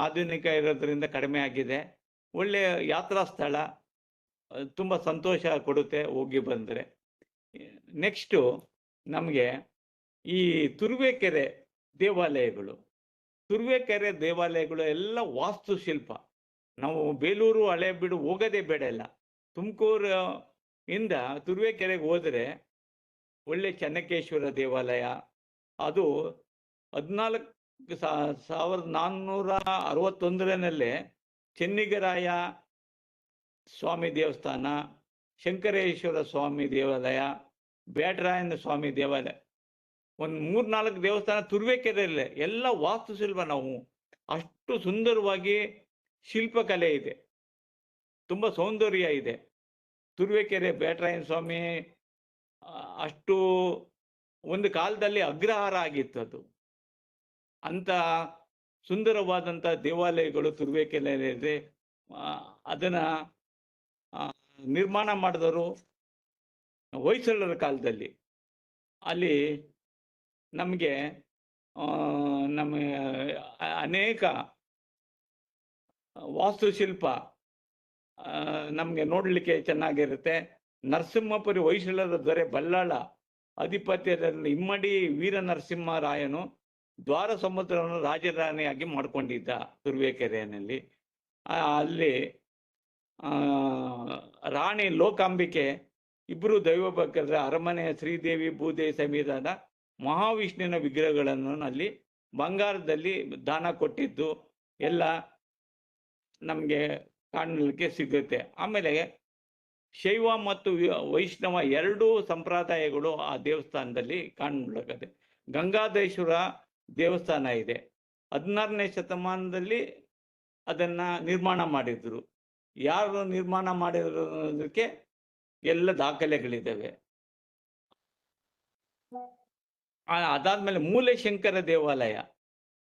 ಆಧುನಿಕ ಇರೋದ್ರಿಂದ ಕಡಿಮೆ ಆಗಿದೆ. ಒಳ್ಳೆ ಯಾತ್ರಾ ಸ್ಥಳ, ತುಂಬ ಸಂತೋಷ ಕೊಡುತ್ತೆ ಹೋಗಿ ಬಂದರೆ. ನೆಕ್ಸ್ಟು ನಮಗೆ ಈ ತುರುವೇಕೆರೆ ದೇವಾಲಯಗಳು ಎಲ್ಲ ವಾಸ್ತುಶಿಲ್ಪ. ನಾವು ಬೇಲೂರು, ಹಳೇಬೀಡು ಹೋಗೋದೇ ಬೇಡ ಇಲ್ಲ. ತುಮಕೂರು ಇಂದ ತುರುವೇಕೆರೆಗೆ ಹೋದರೆ ಒಳ್ಳೆ ಚೆನ್ನಕೇಶ್ವರ ದೇವಾಲಯ, ಅದು 1461 ಚೆನ್ನಿಗರಾಯ ಸ್ವಾಮಿ ದೇವಸ್ಥಾನ, ಶಂಕರೇಶ್ವರ ಸ್ವಾಮಿ ದೇವಾಲಯ, ಬ್ಯಾಟರಾಯನ ಸ್ವಾಮಿ ದೇವಾಲಯ, ಒಂದು 3-4 ದೇವಸ್ಥಾನ ತುರುವೇಕೆರೆಯಲ್ಲೇ. ಎಲ್ಲ ವಾಸ್ತುಶಿಲ್ಪ. ನಾವು ಅಷ್ಟು ಸುಂದರವಾಗಿ ಶಿಲ್ಪಕಲೆ ಇದೆ, ತುಂಬ ಸೌಂದರ್ಯ ಇದೆ. ತುರುವೇಕೆರೆ ಬ್ಯಾಟರಾಯನ ಸ್ವಾಮಿ ಅಷ್ಟು ಒಂದು ಕಾಲದಲ್ಲಿ ಅಗ್ರಹಾರ ಆಗಿತ್ತು. ಅದು ಅಂತ ಸುಂದರವಾದಂಥ ದೇವಾಲಯಗಳು ತುರುವೇಕೆರೆಯಲ್ಲಿದೆ. ಅದನ್ನ ನಿರ್ಮಾಣ ಮಾಡಿದವರು ಹೊಯ್ಸಳರ ಕಾಲದಲ್ಲಿ. ಅಲ್ಲಿ ನಮಗೆ ಅನೇಕ ವಾಸ್ತುಶಿಲ್ಪ ನಮಗೆ ನೋಡಲಿಕ್ಕೆ ಚೆನ್ನಾಗಿರುತ್ತೆ. ನರಸಿಂಹಪುರಿ ಹೊಯ್ಸಳರ ದೊರೆ ಬಲ್ಲಾಳ ಅಧಿಪತ್ಯದಲ್ಲಿ ಇಮ್ಮಡಿ ವೀರ ನರಸಿಂಹರಾಯನು ದ್ವಾರ ಸಮುದ್ರವನ್ನು ರಾಜಧಾನಿಯಾಗಿ ಮಾಡಿಕೊಂಡಿದ್ದ ತುರುವೇಕೆರೆಯಲ್ಲಿ. ಅಲ್ಲಿ ರಾಣಿ ಲೋಕಾಂಬಿಕೆ ಇಬ್ಬರು ದೈವಭಕ್ತರ ಅರಮನೆಯ ಶ್ರೀದೇವಿ ಭೂದೇವಿ ಸಮೇತದ ಮಹಾವಿಷ್ಣುವಿನ ವಿಗ್ರಹಗಳನ್ನು ಅಲ್ಲಿ ಬಂಗಾರದಲ್ಲಿ ದಾನ ಕೊಟ್ಟಿದ್ದು ಎಲ್ಲ ನಮಗೆ ಕಾಣಲಿಕ್ಕೆ ಸಿಗುತ್ತೆ. ಆಮೇಲೆ ಶೈವ ಮತ್ತು ವೈಷ್ಣವ ಎರಡೂ ಸಂಪ್ರದಾಯಗಳು ಆ ದೇವಸ್ಥಾನದಲ್ಲಿ ಕಾಣಲಾಗುತ್ತೆ. ಗಂಗಾಧೇಶ್ವರ ದೇವಸ್ಥಾನ ಇದೆ. 16ನೇ ಶತಮಾನದಲ್ಲಿ ಅದನ್ನ ನಿರ್ಮಾಣ ಮಾಡಿದ್ರು. ಯಾರು ನಿರ್ಮಾಣ ಮಾಡಿರೋದಕ್ಕೆ ಎಲ್ಲ ದಾಖಲೆಗಳಿದ್ದಾವೆ. ಅದಾದ್ಮೇಲೆ ಮೂಲೆಶಂಕರ ದೇವಾಲಯ,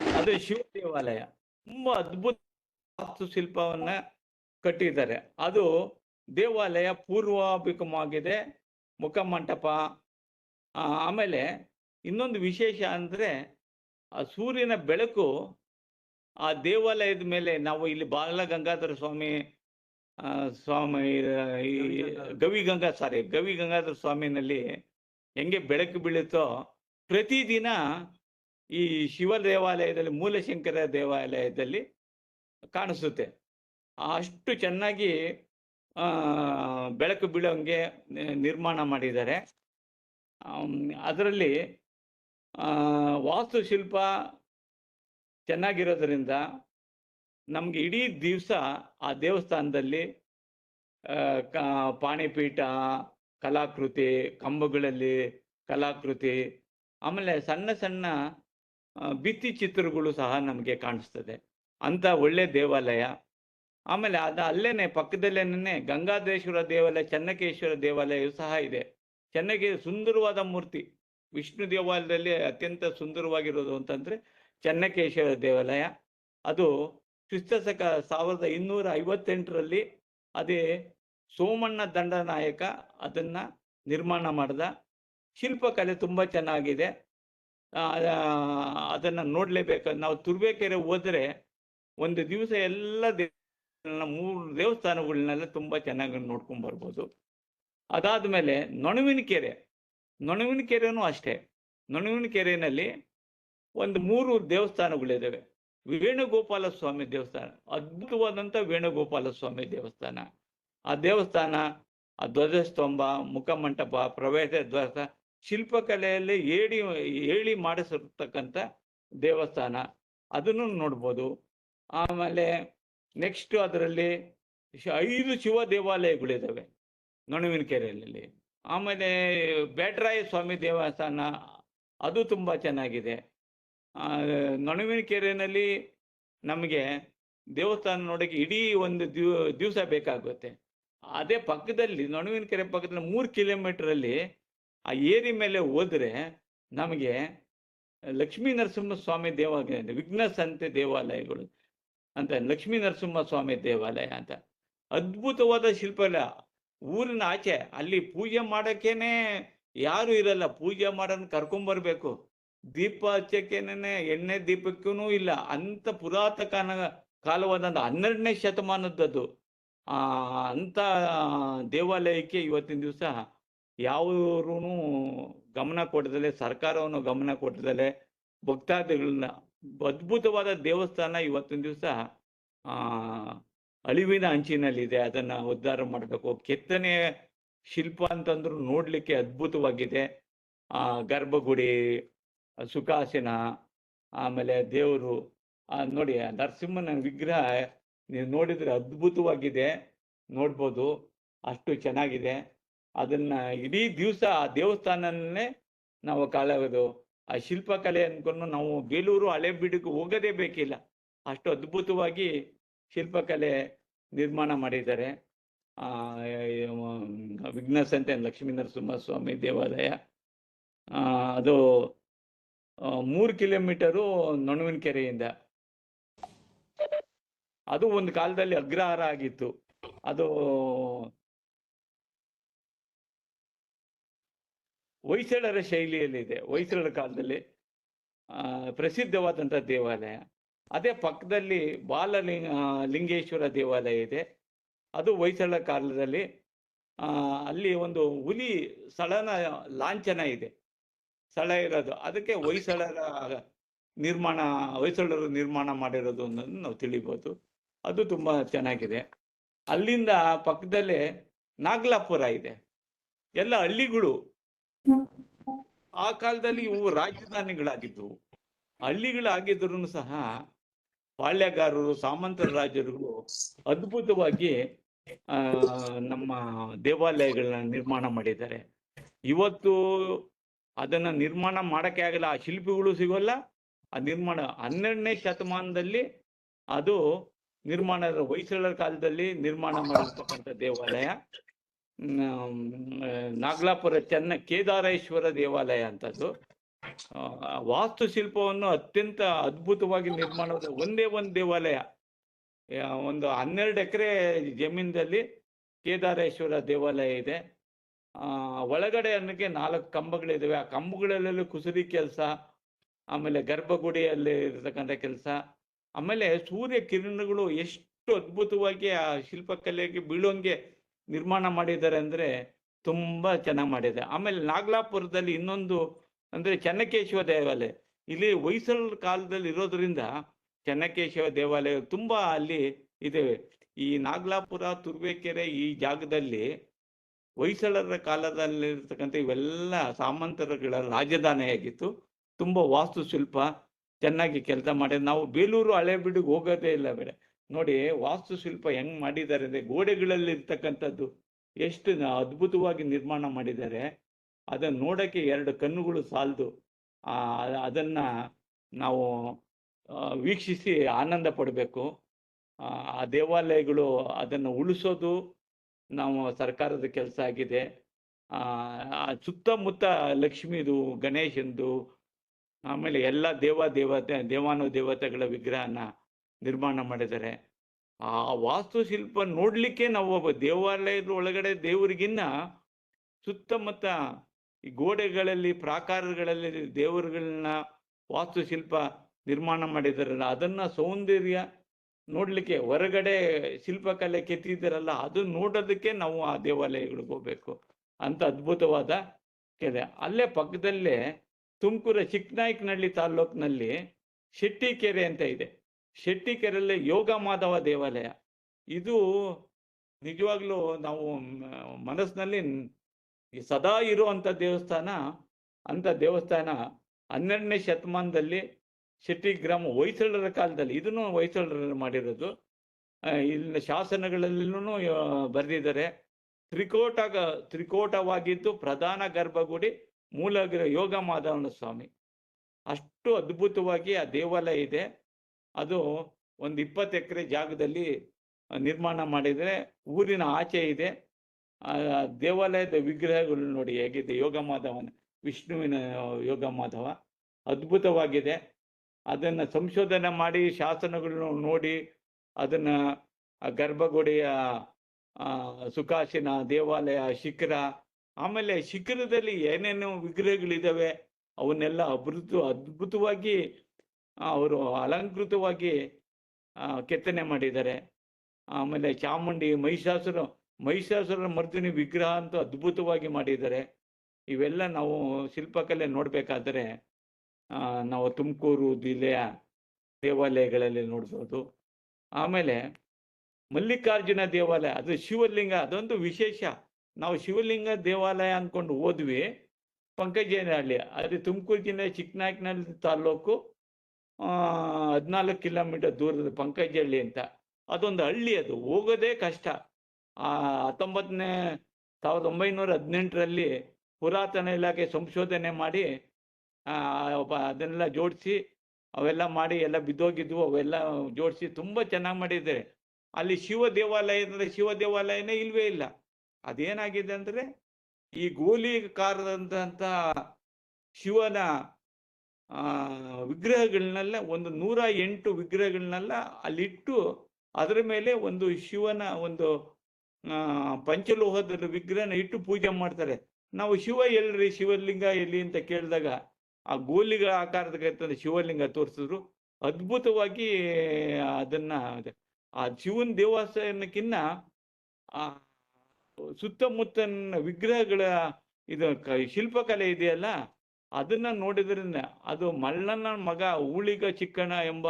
ಅದು ಶಿವ ದೇವಾಲಯ. ತುಂಬಾ ಅದ್ಭುತ ವಾಸ್ತುಶಿಲ್ಪವನ್ನ ಕಟ್ಟಿದ್ದಾರೆ. ಅದು ದೇವಾಲಯ ಪೂರ್ವಾಭಿಮುಖವಾಗಿದೆ, ಮುಖಮಂಟಪ. ಆಮೇಲೆ ಇನ್ನೊಂದು ವಿಶೇಷ ಅಂದರೆ ಆ ಸೂರ್ಯನ ಬೆಳಕು ಆ ದೇವಾಲಯದ ಮೇಲೆ. ನಾವು ಇಲ್ಲಿ ಬಾಲಗಂಗಾಧರ ಸ್ವಾಮಿ ಗವಿಗಂಗಾಧರ ಸ್ವಾಮಿನಲ್ಲಿ ಹೆಂಗೆ ಬೆಳಕು ಬೀಳುತ್ತೋ ಪ್ರತಿದಿನ ಈ ಶಿವ ದೇವಾಲಯದಲ್ಲಿ, ಮೂಲಶಂಕರ ದೇವಾಲಯದಲ್ಲಿ ಕಾಣಿಸುತ್ತೆ. ಅಷ್ಟು ಚೆನ್ನಾಗಿ ಬೆಳಕು ಬೀಳೋಂಗೆ ನಿರ್ಮಾಣ ಮಾಡಿದ್ದಾರೆ. ಅದರಲ್ಲಿ ವಾಸ್ತುಶಿಲ್ಪ ಚೆನ್ನಾಗಿರೋದ್ರಿಂದ ನಮಗೆ ಇಡೀ ದಿವಸ ಆ ದೇವಸ್ಥಾನದಲ್ಲಿ ಪಾಣಿಪೀಠ, ಕಲಾಕೃತಿ, ಕಂಬಗಳಲ್ಲಿ ಕಲಾಕೃತಿ, ಆಮೇಲೆ ಸಣ್ಣ ಸಣ್ಣ ಭಿತ್ತಿ ಚಿತ್ರಗಳು ಸಹ ನಮಗೆ ಕಾಣಿಸ್ತದೆ. ಅಂತ ಒಳ್ಳೆ ದೇವಾಲಯ. ಆಮೇಲೆ ಅಲ್ಲೇನೆ ಪಕ್ಕದಲ್ಲೇನೆ ಗಂಗಾಧರೇಶ್ವರ ದೇವಾಲಯ, ಚೆನ್ನಕೇಶ್ವರ ದೇವಾಲಯವು ಸಹ ಇದೆ. ಸುಂದರವಾದ ಮೂರ್ತಿ. ವಿಷ್ಣು ದೇವಾಲಯದಲ್ಲಿ ಅತ್ಯಂತ ಸುಂದರವಾಗಿರೋದು ಅಂತಂದ್ರೆ ಚೆನ್ನಕೇಶ್ವರ ದೇವಾಲಯ. ಅದು ಕ್ರಿಸ್ತಶಕ 1258ರಲ್ಲಿ ಅದೇ ಸೋಮಣ್ಣ ದಂಡನಾಯಕ ಅದನ್ನ ನಿರ್ಮಾಣ ಮಾಡಿದ. ಶಿಲ್ಪಕಲೆ ತುಂಬಾ ಚೆನ್ನಾಗಿದೆ. ಅದನ್ನ ನೋಡ್ಲೇಬೇಕು. ನಾವು ತುರುವೇಕೆರೆ ಹೋದ್ರೆ ಒಂದು ದಿವಸ ಎಲ್ಲ 3 ದೇವಸ್ಥಾನಗಳನ್ನೆಲ್ಲ ತುಂಬಾ ಚೆನ್ನಾಗಿ ನೋಡ್ಕೊಂಡ್ ಬರ್ಬೋದು. ಅದಾದ್ಮೇಲೆ ನೊಣವಿನಕೆರೆನೂ ಅಷ್ಟೇ. ನೊಣವಿನಕೆರೆಯಲ್ಲಿ ಒಂದು 3 ದೇವಸ್ಥಾನಗಳಿದ್ದಾವೆ. ವೇಣುಗೋಪಾಲ ಸ್ವಾಮಿ ದೇವಸ್ಥಾನ, ಅದ್ಭುತವಾದಂಥ ವೇಣುಗೋಪಾಲ ಸ್ವಾಮಿ ದೇವಸ್ಥಾನ. ಆ ದೇವಸ್ಥಾನ, ಆ ಧ್ವಜಸ್ತಂಭ, ಮುಖಮಂಟಪ, ಪ್ರವೇಶ ದ್ವಾರ, ಶಿಲ್ಪಕಲೆಯಲ್ಲಿ ಹೇಳಿ ಮಾಡಿಸಿರ್ತಕ್ಕಂಥ ದೇವಸ್ಥಾನ, ಅದನ್ನು ನೋಡ್ಬೋದು. ಆಮೇಲೆ ನೆಕ್ಸ್ಟ್ ಅದರಲ್ಲಿ 5 ಶಿವ ದೇವಾಲಯಗಳಿದ್ದಾವೆ ನೊಣವಿನಕೆರೆಯಲ್ಲಿ. ಆಮೇಲೆ ಬೇಟರಾಯ ಸ್ವಾಮಿ ದೇವಸ್ಥಾನ, ಅದು ತುಂಬ ಚೆನ್ನಾಗಿದೆ. ನೊಣವಿನಕೆರೆಯಲ್ಲಿ ನಮಗೆ ದೇವಸ್ಥಾನ ನೋಡೋಕ್ಕೆ ಇಡೀ ಒಂದು ದಿವಸ ಬೇಕಾಗುತ್ತೆ. ಅದೇ ಪಕ್ಕದಲ್ಲಿ ನೊಣವಿನಕೆರೆ ಪಕ್ಕದಲ್ಲಿ 3 ಕಿಲೋಮೀಟರಲ್ಲಿ ಆ ಏರಿ ಮೇಲೆ ಹೋದ್ರೆ ನಮಗೆ ಲಕ್ಷ್ಮೀ ನರಸಿಂಹಸ್ವಾಮಿ ದೇವಾಲಯ, ವಿಘ್ನಸಂತೆ ದೇವಾಲಯಗಳು ಅಂತ, ಲಕ್ಷ್ಮೀ ನರಸಿಂಹಸ್ವಾಮಿ ದೇವಾಲಯ ಅಂತ ಅದ್ಭುತವಾದ ಶಿಲ್ಪಕಲೆ. ಊರಿನ ಆಚೆ ಅಲ್ಲಿ ಪೂಜೆ ಮಾಡೋಕ್ಕೇನೆ ಯಾರು ಇರಲ್ಲ, ಪೂಜೆ ಮಾಡೋನ್ ಕರ್ಕೊಂಬರ್ಬೇಕು. ದೀಪ ಹಚ್ಚಕ್ಕೇನೆ ಎಣ್ಣೆ ದೀಪಕ್ಕೂ ಇಲ್ಲ. ಅಂತ ಕಾಲವಾದ 12ನೇ ಶತಮಾನದ್ದು ಅಂತ ದೇವಾಲಯಕ್ಕೆ ಇವತ್ತಿನ ದಿವಸ ಯಾರೂ ಗಮನ ಕೊಡದಲೆ, ಸರ್ಕಾರವನ್ನು ಗಮನ ಕೊಡದಲೆ, ಭಕ್ತಾದಿಗಳನ್ನ ಅದ್ಭುತವಾದ ದೇವಸ್ಥಾನ ಇವತ್ತಿನ ದಿವಸ ಅಳಿವಿನ ಅಂಚಿನಲ್ಲಿದೆ. ಅದನ್ನ ಉದ್ಧಾರ ಮಾಡಬೇಕು. ಕೆತ್ತನೆ ಶಿಲ್ಪ ಅಂತಂದ್ರು ನೋಡ್ಲಿಕ್ಕೆ ಅದ್ಭುತವಾಗಿದೆ. ಗರ್ಭಗುಡಿ, ಸುಖಾಸನ, ಆಮೇಲೆ ದೇವರು ನೋಡಿ ನರಸಿಂಹನ ವಿಗ್ರಹ ನೀವು ನೋಡಿದ್ರೆ ಅದ್ಭುತವಾಗಿದೆ, ನೋಡ್ಬೋದು, ಅಷ್ಟು ಚೆನ್ನಾಗಿದೆ. ಅದನ್ನ ಇಡೀ ದಿವಸ ಆ ದೇವಸ್ಥಾನನೇ ನಾವು ಕಾಲೋದು. ಆ ಶಿಲ್ಪಕಲೆ ಅನ್ಕೊಂಡು ನಾವು ಬೇಲೂರು ಹಳೆಬೀಡಿಗೆ ಹೋಗೋದೇ ಬೇಕಿಲ್ಲ, ಅಷ್ಟು ಅದ್ಭುತವಾಗಿ ಶಿಲ್ಪಕಲೆ ನಿರ್ಮಾಣ ಮಾಡಿದ್ದಾರೆ. ವಿಘ್ನಸಂತೆ ಲಕ್ಷ್ಮೀ ನರಸಿಂಹಸ್ವಾಮಿ ದೇವಾಲಯ ಅದು 3 ಕಿಲೋಮೀಟರು ನೊಣವಿನಕೆರೆಯಿಂದ. ಅದು ಒಂದು ಕಾಲದಲ್ಲಿ ಅಗ್ರಹಾರ ಆಗಿತ್ತು. ಅದು ಹೊಯ್ಸಳರ ಶೈಲಿಯಲ್ಲಿದೆ. ಹೊಯ್ಸಳರ ಕಾಲದಲ್ಲಿ ಪ್ರಸಿದ್ಧವಾದಂಥ ದೇವಾಲಯ. ಅದೇ ಪಕ್ಕದಲ್ಲಿ ಲಿಂಗೇಶ್ವರ ದೇವಾಲಯ ಇದೆ. ಅದು ಹೊಯ್ಸಳ ಕಾಲದಲ್ಲಿ ಅಲ್ಲಿ ಒಂದು ಹುಲಿ ಸ್ಥಳನ ಲಾಂಛನ ಇದೆ, ಸ್ಥಳ ಇರೋದು. ಅದಕ್ಕೆ ಹೊಯ್ಸಳರು ನಿರ್ಮಾಣ ಮಾಡಿರೋದು ಅನ್ನೋದನ್ನು ನಾವು ತಿಳಿಬೋದು. ಅದು ತುಂಬ ಚೆನ್ನಾಗಿದೆ. ಅಲ್ಲಿಂದ ಪಕ್ಕದಲ್ಲೇ ನಾಗಲಾಪುರ ಇದೆ. ಎಲ್ಲ ಹಳ್ಳಿಗಳು. ಆ ಕಾಲದಲ್ಲಿ ಇವು ರಾಜಧಾನಿಗಳಾಗಿದ್ದವು. ಹಳ್ಳಿಗಳಾಗಿದ್ರು ಸಹ ಪಾಳ್ಯಗಾರರು, ಸಾಮಂತರ ರಾಜರುಗಳು ಅದ್ಭುತವಾಗಿ ನಮ್ಮ ದೇವಾಲಯಗಳನ್ನ ನಿರ್ಮಾಣ ಮಾಡಿದ್ದಾರೆ. ಇವತ್ತು ಅದನ್ನ ನಿರ್ಮಾಣ ಮಾಡಕ್ಕೆ ಆಗಲ್ಲ, ಆ ಶಿಲ್ಪಿಗಳು ಸಿಗೋಲ್ಲ. ಆ ನಿರ್ಮಾಣ 12ನೇ ಶತಮಾನದಲ್ಲಿ ಅದು ನಿರ್ಮಾಣ, ಹೊಯ್ಸಳರ ಕಾಲದಲ್ಲಿ ನಿರ್ಮಾಣ ಮಾಡಿರ್ತಕ್ಕಂಥ ದೇವಾಲಯ. ನಾಗಲಾಪುರ ಕೇದಾರೇಶ್ವರ ದೇವಾಲಯ ಅಂತದ್ದು. ವಾಸ್ತುಶಿಲ್ಪವನ್ನು ಅತ್ಯಂತ ಅದ್ಭುತವಾಗಿ ನಿರ್ಮಾಣ. ಒಂದೇ ಒಂದು ದೇವಾಲಯ, ಒಂದು 12 ಎಕರೆ ಜಮೀನಲ್ಲಿ ಕೇದಾರೇಶ್ವರ ದೇವಾಲಯ ಇದೆ. ಒಳಗಡೆ ಅನ್ನಕ್ಕೆ 4 ಕಂಬಗಳಿದಾವೆ. ಆ ಕಂಬಗಳಲ್ಲೆಲ್ಲ ಕುಸುರಿ ಕೆಲಸ, ಆಮೇಲೆ ಗರ್ಭಗುಡಿಯಲ್ಲಿ ಇರತಕ್ಕಂಥ ಕೆಲಸ, ಆಮೇಲೆ ಸೂರ್ಯ ಕಿರಣಗಳು ಎಷ್ಟು ಅದ್ಭುತವಾಗಿ ಆ ಶಿಲ್ಪಕಲೆಗೆ ಬೀಳೋಂಗೆ ನಿರ್ಮಾಣ ಮಾಡಿದ್ದಾರೆ ಅಂದ್ರೆ ತುಂಬಾ ಚೆನ್ನಾಗಿ ಮಾಡಿದೆ. ಆಮೇಲೆ ನಾಗಲಾಪುರದಲ್ಲಿ ಇನ್ನೊಂದು ಅಂದ್ರೆ ಚೆನ್ನಕೇಶವ ದೇವಾಲಯ. ಇಲ್ಲಿ ಹೊಯ್ಸಳರ ಕಾಲದಲ್ಲಿ ಇರೋದ್ರಿಂದ ಚೆನ್ನಕೇಶವ ದೇವಾಲಯ ತುಂಬಾ ಅಲ್ಲಿ ಇದೆ. ಈ ನಾಗಲಾಪುರ, ತುರುವೇಕೆರೆ ಈ ಜಾಗದಲ್ಲಿ ಹೊಯ್ಸಳರ ಕಾಲದಲ್ಲಿರ್ತಕ್ಕಂಥ ಇವೆಲ್ಲ ಸಾಮಂತರುಗಳ ರಾಜಧಾನಿಯಾಗಿತ್ತು. ತುಂಬ ವಾಸ್ತುಶಿಲ್ಪ ಚೆನ್ನಾಗಿ ಕೆಲಸ ಮಾಡಿದ. ನಾವು ಬೇಲೂರು ಹಳೆಬೀಡಿಗೆ ಹೋಗೋದೇ ಇಲ್ಲ ಬೇಡ. ನೋಡಿ ವಾಸ್ತುಶಿಲ್ಪ ಹೆಂಗ್ ಮಾಡಿದ್ದಾರೆ ಅಂದ್ರೆ, ಗೋಡೆಗಳಲ್ಲಿ ಇರ್ತಕ್ಕಂಥದ್ದು ಎಷ್ಟು ಅದ್ಭುತವಾಗಿ ನಿರ್ಮಾಣ ಮಾಡಿದ್ದಾರೆ. ಅದನ್ನ ನೋಡಕ್ಕೆ 2 ಕಣ್ಣುಗಳು ಸಾಲದು. ಅದನ್ನ ನಾವು ವೀಕ್ಷಿಸಿ ಆನಂದ ಪಡಬೇಕು. ಆ ದೇವಾಲಯಗಳು ಅದನ್ನು ಉಳಿಸೋದು ನಾವು ಸರ್ಕಾರದ ಕೆಲಸ ಆಗಿದೆ. ಸುತ್ತಮುತ್ತ ಲಕ್ಷ್ಮೀದು, ಗಣೇಶಂದು, ಆಮೇಲೆ ಎಲ್ಲ ದೇವಾನುದೇವತೆಗಳ ವಿಗ್ರಹನ ನಿರ್ಮಾಣ ಮಾಡಿದ್ದಾರೆ. ಆ ವಾಸ್ತುಶಿಲ್ಪ ನೋಡ್ಲಿಕ್ಕೆ ನಾವು ದೇವಾಲಯದ ಒಳಗಡೆ ದೇವರಿಗಿನ್ನ ಸುತ್ತಮುತ್ತ ಈ ಗೋಡೆಗಳಲ್ಲಿ, ಪ್ರಾಕಾರಗಳಲ್ಲಿ ದೇವರುಗಳನ್ನ ವಾಸ್ತುಶಿಲ್ಪ ನಿರ್ಮಾಣ ಮಾಡಿದಾರಲ್ಲ, ಅದನ್ನ ಸೌಂದರ್ಯ ನೋಡ್ಲಿಕ್ಕೆ, ಹೊರಗಡೆ ಶಿಲ್ಪಕಲೆ ಕೆತ್ತಿದಾರಲ್ಲ, ಅದು ನೋಡೋದಕ್ಕೆ ನಾವು ಆ ದೇವಾಲಯಗಳಿಗೆ ಹೋಗ್ಬೇಕು ಅಂತ ಅದ್ಭುತವಾದ ಕೆರೆ. ಅಲ್ಲೇ ಪಕ್ಕದಲ್ಲೇ ತುಮಕೂರು ಚಿಕ್ಕನಾಯಕನಹಳ್ಳಿ ತಾಲ್ಲೂಕಿನಲ್ಲಿ ಶೆಟ್ಟಿಕೆರೆ ಅಂತ ಇದೆ. ಶೆಟ್ಟಿಕೆರೆಯಲ್ಲಿ ಯೋಗ ಮಾಧವ ದೇವಾಲಯ. ಇದು ನಿಜವಾಗ್ಲೂ ನಾವು ಮನಸ್ಸಿನಲ್ಲಿ ಸದಾ ಇರುವಂಥ ದೇವಸ್ಥಾನ. ಅಂಥ ದೇವಸ್ಥಾನ 12ನೇ ಶತಮಾನದಲ್ಲಿ ಶೆಟ್ಟಿ ಗ್ರಾಮ, ಹೊಯ್ಸಳರ ಕಾಲದಲ್ಲಿ, ಇದನ್ನು ಹೊಯ್ಸಳರು ಮಾಡಿರೋದು. ಇಲ್ಲಿನ ಶಾಸನಗಳಲ್ಲೂ ಬರೆದಿದ್ದಾರೆ. ತ್ರಿಕೋಟವಾಗಿದ್ದು ಪ್ರಧಾನ ಗರ್ಭಗುಡಿ, ಮೂಲ ಯೋಗ ಮಾಧವನ ಸ್ವಾಮಿ. ಅಷ್ಟು ಅದ್ಭುತವಾಗಿ ಆ ದೇವಾಲಯ ಇದೆ. ಅದು ಒಂದು 20 ಎಕರೆ ಜಾಗದಲ್ಲಿ ನಿರ್ಮಾಣ ಮಾಡಿದರೆ, ಊರಿನ ಆಚೆ ಇದೆ. ದೇವಾಲಯದ ವಿಗ್ರಹಗಳು ನೋಡಿ ಹೇಗಿದೆ, ಯೋಗ ಮಾಧವನ, ವಿಷ್ಣುವಿನ ಯೋಗ ಮಾಧವ ಅದ್ಭುತವಾಗಿದೆ. ಅದನ್ನು ಸಂಶೋಧನೆ ಮಾಡಿ ಶಾಸನಗಳನ್ನು ನೋಡಿ ಅದನ್ನ ಗರ್ಭಗುಡಿಯ ಸುಖಾಸನ, ದೇವಾಲಯ, ಶಿಖರ, ಆಮೇಲೆ ಶಿಖರದಲ್ಲಿ ಏನೇನು ವಿಗ್ರಹಗಳಿದ್ದಾವೆ ಅವನ್ನೆಲ್ಲ ಅದ್ಭುತವಾಗಿ ಅವರು ಅಲಂಕೃತವಾಗಿ ಕೆತ್ತನೆ ಮಾಡಿದ್ದಾರೆ. ಆಮೇಲೆ ಚಾಮುಂಡಿ, ಮಹಿಷಾಸುರ ಮರ್ದಿನಿ ವಿಗ್ರಹ ಅಂತೂ ಅದ್ಭುತವಾಗಿ ಮಾಡಿದ್ದಾರೆ. ಇವೆಲ್ಲ ನಾವು ಶಿಲ್ಪಕಲೆ ನೋಡ್ಬೇಕಾದ್ರೆ ನಾವು ತುಮಕೂರು ಜಿಲ್ಲೆಯ ದೇವಾಲಯಗಳಲ್ಲಿ ನೋಡ್ಬೋದು. ಆಮೇಲೆ ಮಲ್ಲಿಕಾರ್ಜುನ ದೇವಾಲಯ, ಅದು ಶಿವಲಿಂಗ, ಅದೊಂದು ವಿಶೇಷ. ನಾವು ಶಿವಲಿಂಗ ದೇವಾಲಯ ಅಂದ್ಕೊಂಡು ಹೋದ್ವಿ ಪಂಕಜನಹಳ್ಳಿ. ಅದು ತುಮಕೂರು ಜಿಲ್ಲೆ ಚಿಕ್ಕನಾಯಕನಹಳ್ಳಿ ತಾಲ್ಲೂಕು 14 ಕಿಲೋಮೀಟರ್ ದೂರದ ಪಂಕಜಹಳ್ಳಿ ಅಂತ. ಅದೊಂದು ಹಳ್ಳಿ, ಅದು ಹೋಗೋದೇ ಕಷ್ಟ. 1918ರಲ್ಲಿ ಪುರಾತನ ಇಲಾಖೆ ಸಂಶೋಧನೆ ಮಾಡಿ ಅದನ್ನೆಲ್ಲ ಜೋಡಿಸಿ, ಅವೆಲ್ಲ ಮಾಡಿ, ಎಲ್ಲ ಬಿದ್ದೋಗಿದ್ವು, ಅವೆಲ್ಲ ಜೋಡಿಸಿ ತುಂಬ ಚೆನ್ನಾಗಿ ಮಾಡಿದ್ದಾರೆ. ಅಲ್ಲಿ ಶಿವ ದೇವಾಲಯನೇ ಇಲ್ವೇ ಇಲ್ಲ. ಅದೇನಾಗಿದೆ ಅಂದರೆ, ಈ ಗೋಲಿಕಾರದಂಥ ಶಿವನ ವಿಗ್ರಹಗಳನ್ನೆಲ್ಲ, ಒಂದು 108 ವಿಗ್ರಹಗಳನ್ನೆಲ್ಲ ಅಲ್ಲಿಟ್ಟು, ಅದರ ಮೇಲೆ ಒಂದು ಶಿವನ ಒಂದು ಪಂಚಲೋಹದ ವಿಗ್ರಹನ ಇಟ್ಟು ಪೂಜೆ ಮಾಡ್ತಾರೆ. ನಾವು ಶಿವ ಎಲ್ರಿ, ಶಿವಲಿಂಗ ಎಲ್ಲಿ ಅಂತ ಕೇಳಿದಾಗ ಆ ಗೋಲಿಗಳ ಆಕಾರದ ಶಿವಲಿಂಗ ತೋರಿಸಿದ್ರು. ಅದ್ಭುತವಾಗಿ ಅದನ್ನ, ಆ ಶಿವನ ದೇವಸ್ಥಾನಕ್ಕಿನ್ನ ಸುತ್ತಮುತ್ತಲಿನ ವಿಗ್ರಹಗಳ ಇದು ಶಿಲ್ಪಕಲೆ ಇದೆಯಲ್ಲ, ಅದನ್ನ ನೋಡಿದ್ರಿಂದ ಅದು ಮಲ್ಲನ ಮಗ ಊಳಿಗ ಚಿಕ್ಕಣ ಎಂಬ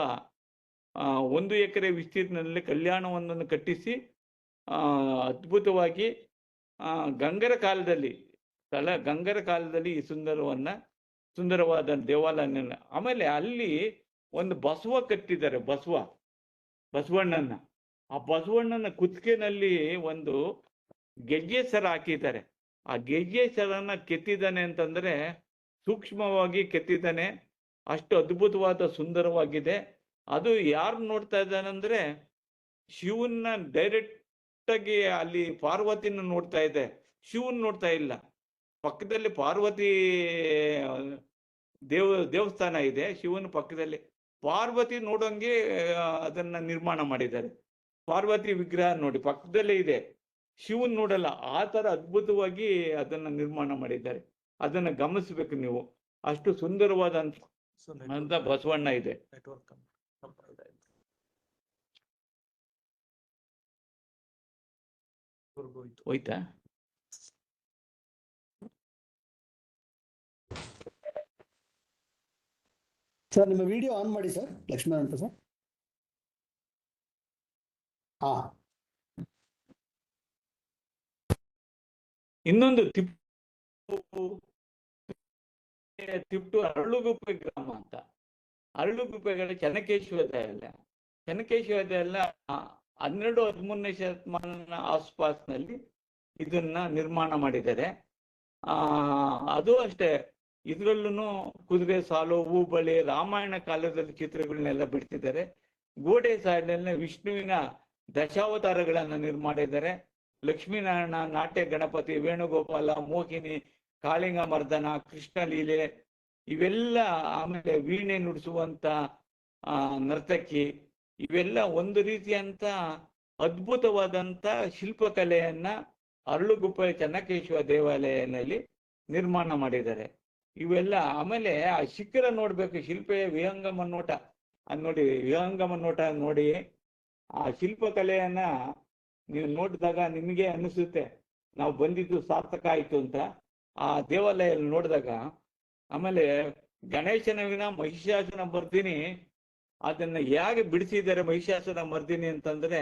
1 ಎಕರೆ ವಿಸ್ತೀರ್ಣದಲ್ಲಿ ಕಲ್ಯಾಣವೊಂದನ್ನು ಕಟ್ಟಿಸಿ ಅದ್ಭುತವಾಗಿ ಗಂಗರ ಕಾಲದಲ್ಲಿ ಈ ಸುಂದರವಾದ ದೇವಾಲಯ. ಆಮೇಲೆ ಅಲ್ಲಿ ಒಂದು ಬಸವ ಕಟ್ಟಿದ್ದಾರೆ, ಬಸವಣ್ಣನ. ಆ ಬಸವಣ್ಣನ ಕುತ್ತಿಗೆನಲ್ಲಿ ಒಂದು ಗೆಜ್ಜೆ ಸರ ಹಾಕಿದ್ದಾರೆ. ಆ ಗೆಜ್ಜೆ ಸರನ್ನ ಕೆತ್ತಿದ್ದಾನೆ ಅಂತಂದ್ರೆ ಸೂಕ್ಷ್ಮವಾಗಿ ಕೆತ್ತಿದ್ದಾನೆ. ಅಷ್ಟು ಅದ್ಭುತವಾದ ಸುಂದರವಾಗಿದೆ. ಅದು ಯಾರು ನೋಡ್ತಾ ಇದ್ದಾನಂದ್ರೆ, ಶಿವನ್ನ ಡೈರೆಕ್ಟ್ ಆಗಿ ಅಲ್ಲಿ ಪಾರ್ವತಿನ ನೋಡ್ತಾ ಇದೆ, ಶಿವನ್ ನೋಡ್ತಾ ಇಲ್ಲ. ಪಕ್ಕದಲ್ಲಿ ಪಾರ್ವತಿ ದೇವಸ್ಥಾನ ಇದೆ, ಶಿವನ ಪಕ್ಕದಲ್ಲಿ ಪಾರ್ವತಿ ನೋಡೋಂಗೆ ಅದನ್ನ ನಿರ್ಮಾಣ ಮಾಡಿದ್ದಾರೆ. ಪಾರ್ವತಿ ವಿಗ್ರಹ ನೋಡಿ ಪಕ್ಕದಲ್ಲೇ ಇದೆ, ಶಿವನ್ ನೋಡಲ್ಲ. ಆ ತರ ಅದ್ಭುತವಾಗಿ ಅದನ್ನ ನಿರ್ಮಾಣ ಮಾಡಿದ್ದಾರೆ. ಅದನ್ನ ಗಮನಿಸ್ಬೇಕು ನೀವು. ಅಷ್ಟು ಸುಂದರವಾದಂತ ಬಸವಣ್ಣ ಇದೆ. ಹೋಯ್ತಾ? ಸರ್ ನಿಮ್ಮ ವಿಡಿಯೋ ಆನ್ ಮಾಡಿ ಸರ್, ಲಕ್ಷ್ಮಣ್ ಅಂತ ಸರ್. ಹಾ, ಇನ್ನೊಂದು ತಿಪ್ಟು ಅರಳುಗುಪ್ಪೆ ಗ್ರಾಮ ಅಂತ. ಅರಳುಗುಪ್ಪೆಗಳ ಚೆನ್ನಕೇಶವ ದೇವಾಲಯ 12-13ನೇ ಶತಮಾನ ಆಸ್ಪಾಸ್ನಲ್ಲಿ ಇದನ್ನ ನಿರ್ಮಾಣ ಮಾಡಿದ್ದಾರೆ. ಅದು ಅಷ್ಟೇ, ಇದ್ರಲ್ಲೂ ಕುದುರೆ ಸಾಲು, ಹೂಬಳಿ, ರಾಮಾಯಣ ಕಾಲದಲ್ಲಿ ಚಿತ್ರಗಳನ್ನೆಲ್ಲ ಬಿಡ್ತಿದ್ದಾರೆ. ಗೋಡೆ ಸಾಲಿನಲ್ಲಿ ವಿಷ್ಣುವಿನ ದಶಾವತಾರಗಳನ್ನ ನಿರ್ಮಾಡಿದ್ದಾರೆ. ಲಕ್ಷ್ಮೀನಾರಾಯಣ, ನಾಟ್ಯ ಗಣಪತಿ, ವೇಣುಗೋಪಾಲ, ಮೋಹಿನಿ, ಕಾಳಿಂಗ ಮರ್ದನ, ಕೃಷ್ಣ ಲೀಲೆ ಇವೆಲ್ಲ, ಆಮೇಲೆ ವೀಣೆ ನುಡಿಸುವಂತ ನರ್ತಕಿ, ಇವೆಲ್ಲ ಒಂದು ರೀತಿಯಂತ ಅದ್ಭುತವಾದಂತ ಶಿಲ್ಪಕಲೆಯನ್ನ ಅರಳುಗುಪ್ಪೆ ಚೆನ್ನಕೇಶವ ದೇವಾಲಯದಲ್ಲಿ ನಿರ್ಮಾಣ ಮಾಡಿದ್ದಾರೆ. ಇವೆಲ್ಲ ಆಮೇಲೆ ಆ ಶಿಖರ ನೋಡ್ಬೇಕು, ಶಿಲ್ಪೆಯ ವಿಹಂಗಮ ನೋಟ ಅದ್ ನೋಡಿ, ವಿಹಂಗಮ ನೋಟ ನೋಡಿ ಆ ಶಿಲ್ಪಕಲೆಯನ್ನ ನೀವು ನೋಡಿದಾಗ ನಿಮಗೆ ಅನಿಸುತ್ತೆ ನಾವು ಬಂದಿದ್ದು ಸಾರ್ಥಕ ಆಯ್ತು ಅಂತ ಆ ದೇವಾಲಯ ನೋಡಿದಾಗ. ಆಮೇಲೆ ಗಣೇಶನ ವಿನ ಮಹಿಷಾಸುರ ಮರ್ದಿನಿ ಅದನ್ನ ಹೇಗೆ ಬಿಡಿಸಿದ್ದಾರೆ ಮಹಿಷಾಸುರ ಮರ್ದಿನಿ ಅಂತಂದ್ರೆ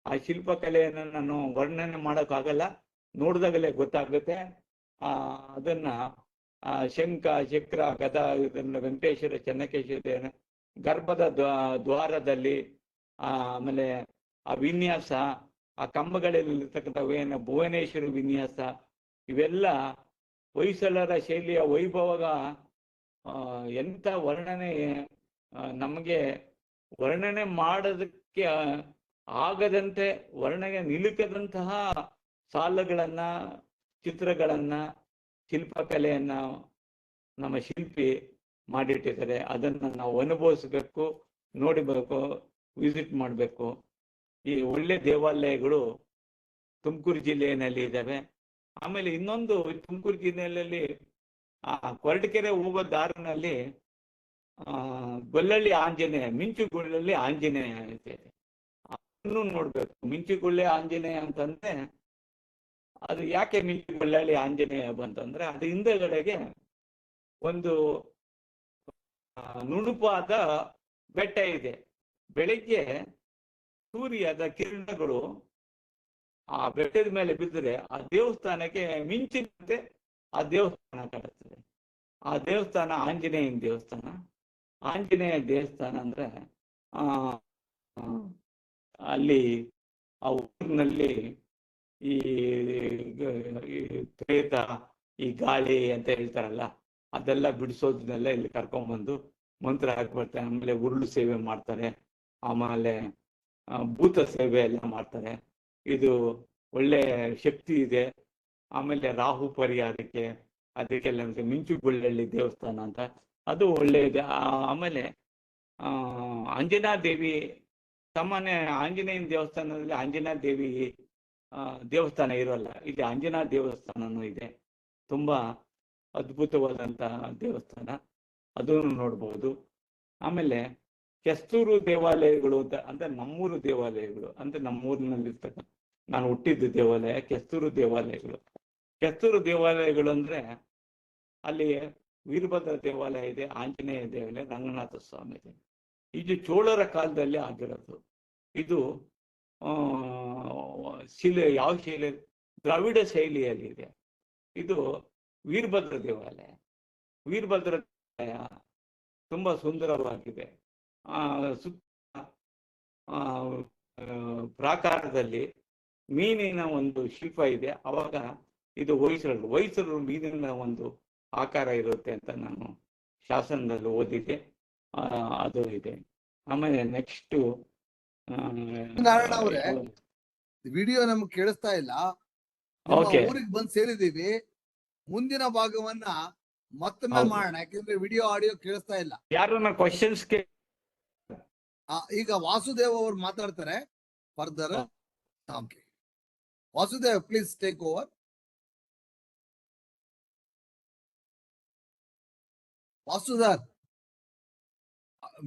ಆ ಶಿಲ್ಪಕಲೆಯನ್ನ ನಾನು ವರ್ಣನೆ ಮಾಡೋಕ್ಕಾಗಲ್ಲ, ನೋಡಿದಾಗಲೇ ಗೊತ್ತಾಗುತ್ತೆ. ಅದನ್ನ ಶಂಖ, ಚಕ್ರ, ಗದ ಇದನ್ನ ವೆಂಕಟೇಶ್ವರ ಚೆನ್ನಕೇಶ್ವರ ಗರ್ಭದ ದ್ವಾರದಲ್ಲಿ ಆಮೇಲೆ ಆ ವಿನ್ಯಾಸ, ಆ ಕಂಬಗಳಲ್ಲಿರ್ತಕ್ಕಂಥ ಭುವನೇಶ್ವರಿ ವಿನ್ಯಾಸ, ಇವೆಲ್ಲ ಹೊಯ್ಸಳರ ಶೈಲಿಯ ವೈಭವಗ ಎಂಥ ವರ್ಣನೆ, ನಮಗೆ ವರ್ಣನೆ ಮಾಡೋದಕ್ಕೆ ಆಗದಂತೆ, ವರ್ಣನೆ ನಿಲುಕದಂತಹ ಸಾಲುಗಳನ್ನ, ಚಿತ್ರಗಳನ್ನ, ಶಿಲ್ಪಕಲೆಯನ್ನ ನಮ್ಮ ಶಿಲ್ಪಿ ಮಾಡಿಟ್ಟಿದ್ದಾರೆ. ಅದನ್ನ ನಾವು ಅನುಭವಿಸ್ಬೇಕು, ನೋಡಬೇಕು, ವಿಸಿಟ್ ಮಾಡಬೇಕು. ಈ ಒಳ್ಳೆ ದೇವಾಲಯಗಳು ತುಮಕೂರು ಜಿಲ್ಲೆಯಲ್ಲಿ ಇದ್ದಾವೆ. ಆಮೇಲೆ ಇನ್ನೊಂದು ತುಮಕೂರು ಜಿಲ್ಲೆಯಲ್ಲಿ ಕೊರಟಗೆರೆ ಹೋಗೋ ದಾರಿನಲ್ಲಿ ಗೊಲ್ಲಳ್ಳಿ ಆಂಜನೇಯ, ಮಿಂಚುಗೊಳ್ಳಲ್ಲಿ ಆಂಜನೇಯ ಇದೆ, ಅದನ್ನು ನೋಡ್ಬೇಕು. ಮಿಂಚುಗೊಳ್ಳೆ ಆಂಜನೇಯ ಅಂತಂದ್ರೆ ಅದು ಯಾಕೆ ಮಿಂಚುಗೊಳ್ಳಳ್ಳಿ ಆಂಜನೇಯ ಬಂತಂದ್ರೆ ಅದು ಹಿಂದೆಗಡೆಗೆ ಒಂದು ನುಣುಪಾದ ಬೆಟ್ಟ ಇದೆ. ಬೆಳಿಗ್ಗೆ ಸೂರ್ಯದ ಕಿರಣಗಳು ಆ ಬೆಟ್ಟದ ಮೇಲೆ ಬಿದ್ದರೆ ಆ ದೇವಸ್ಥಾನಕ್ಕೆ ಮಿಂಚಿನಂತೆ ಆ ದೇವಸ್ಥಾನ ಕಾಣುತ್ತದೆ. ಆ ದೇವಸ್ಥಾನ ಆಂಜನೇಯನ ದೇವಸ್ಥಾನ. ಆಂಜನೇಯ ದೇವಸ್ಥಾನ ಅಂದ್ರೆ ಅಲ್ಲಿ ಆ ಊರಿನಲ್ಲಿ ಈ ಪ್ರೇತ, ಈ ಗಾಳಿ ಅಂತ ಹೇಳ್ತಾರಲ್ಲ, ಅದೆಲ್ಲ ಬಿಡಿಸೋದನ್ನೆಲ್ಲ ಇಲ್ಲಿ ಕರ್ಕೊಂಡ್ಬಂದು ಮಂತ್ರ ಹಾಕ್ಬರ್ತಾರೆ. ಆಮೇಲೆ ಉರುಳು ಸೇವೆ ಮಾಡ್ತಾರೆ, ಆಮೇಲೆ ಭೂತ ಸೇವೆ ಎಲ್ಲ ಮಾಡ್ತಾರೆ. ಇದು ಒಳ್ಳೆ ಶಕ್ತಿ ಇದೆ. ಆಮೇಲೆ ರಾಹು ಪರಿಹಾರಕ್ಕೆ ಅದಕ್ಕೆಲ್ಲ ಮಿಂಚುಗೊಳ್ಳಳ್ಳಿ ದೇವಸ್ಥಾನ ಅಂತ ಅದು ಒಳ್ಳೆ ಇದೆ. ಆಮೇಲೆ ಆಂಜನಾ ದೇವಿ, ಸಾಮಾನ್ಯ ಆಂಜನೇಯನ ದೇವಸ್ಥಾನದಲ್ಲಿ ಆಂಜನಾ ದೇವಿ ದೇವಸ್ಥಾನ ಇರೋಲ್ಲ, ಇಲ್ಲಿ ಆಂಜನಾ ದೇವಸ್ಥಾನನೂ ಇದೆ. ತುಂಬಾ ಅದ್ಭುತವಾದಂತಹ ದೇವಸ್ಥಾನ, ಅದನ್ನು ನೋಡ್ಬೋದು. ಆಮೇಲೆ ಕೆಸ್ತೂರು ದೇವಾಲಯಗಳು ಅಂತ ಅಂದ್ರೆ ನಮ್ಮೂರು ದೇವಾಲಯಗಳು, ಅಂದ್ರೆ ನಮ್ಮೂರಿನಲ್ಲಿರ್ತಕ್ಕಂಥ ನಾನು ಹುಟ್ಟಿದ್ದು ದೇವಾಲಯ ಕೆಸ್ತೂರು ದೇವಾಲಯಗಳು. ಕೆಸ್ತೂರು ದೇವಾಲಯಗಳು ಅಂದ್ರೆ ಅಲ್ಲಿ ವೀರಭದ್ರ ದೇವಾಲಯ ಇದೆ, ಆಂಜನೇಯ ದೇವಾಲಯ, ರಂಗನಾಥ ಸ್ವಾಮಿ ಇದೆ. ಇದು ಚೋಳರ ಕಾಲದಲ್ಲಿ ಆಗಿರೋದು. ಇದು ಶಿಲೆ, ಯಾವ ಶೈಲಿ? ದ್ರಾವಿಡ ಶೈಲಿಯಲ್ಲಿ ಇದೆ. ಇದು ವೀರಭದ್ರ ದೇವಾಲಯ. ವೀರಭದ್ರ ದೇವಾಲಯ ತುಂಬಾ ಸುಂದರವಾಗಿದೆ. ಸುತ್ತ ಪ್ರಾಕಾರದಲ್ಲಿ ಮೀನಿನ ಒಂದು ಶಿಲ್ಪ ಇದೆ. ಅವಾಗ ಇದು ಹೊಯ್ಸಳರು ಮೀನಿನ ಒಂದು ಆಕಾರ ಇರುತ್ತೆ ಅಂತ ನಾನು ಶಾಸನದಲ್ಲಿ ಓದಿದ್ದೆ, ಅದು ಇದೆ. ಆಮೇಲೆ ನೆಕ್ಸ್ಟ್ ನಾರಾಯಣ ಅವರೇ, ವಿಡಿಯೋ ನಮ್ಗೆ ಕೇಳಿಸ್ತಾ ಇಲ್ಲ. ಊರಿಗೆ ಬಂದು ಸೇರಿದೀವಿ. ಮುಂದಿನ ಭಾಗವನ್ನ ಮತ್ತೊಮ್ಮೆ ಮಾಡೋಣ, ಯಾಕಂದ್ರೆ ವಿಡಿಯೋ ಆಡಿಯೋ ಕೇಳಿಸ್ತಾ ಇಲ್ಲ. ಯಾರನ್ನ ಕ್ವಶನ್ಸ್ ಈಗ ವಾಸುದೇವ್ ಅವರು ಮಾತಾಡ್ತಾರೆ further. Vasudev, please take over. Vasudev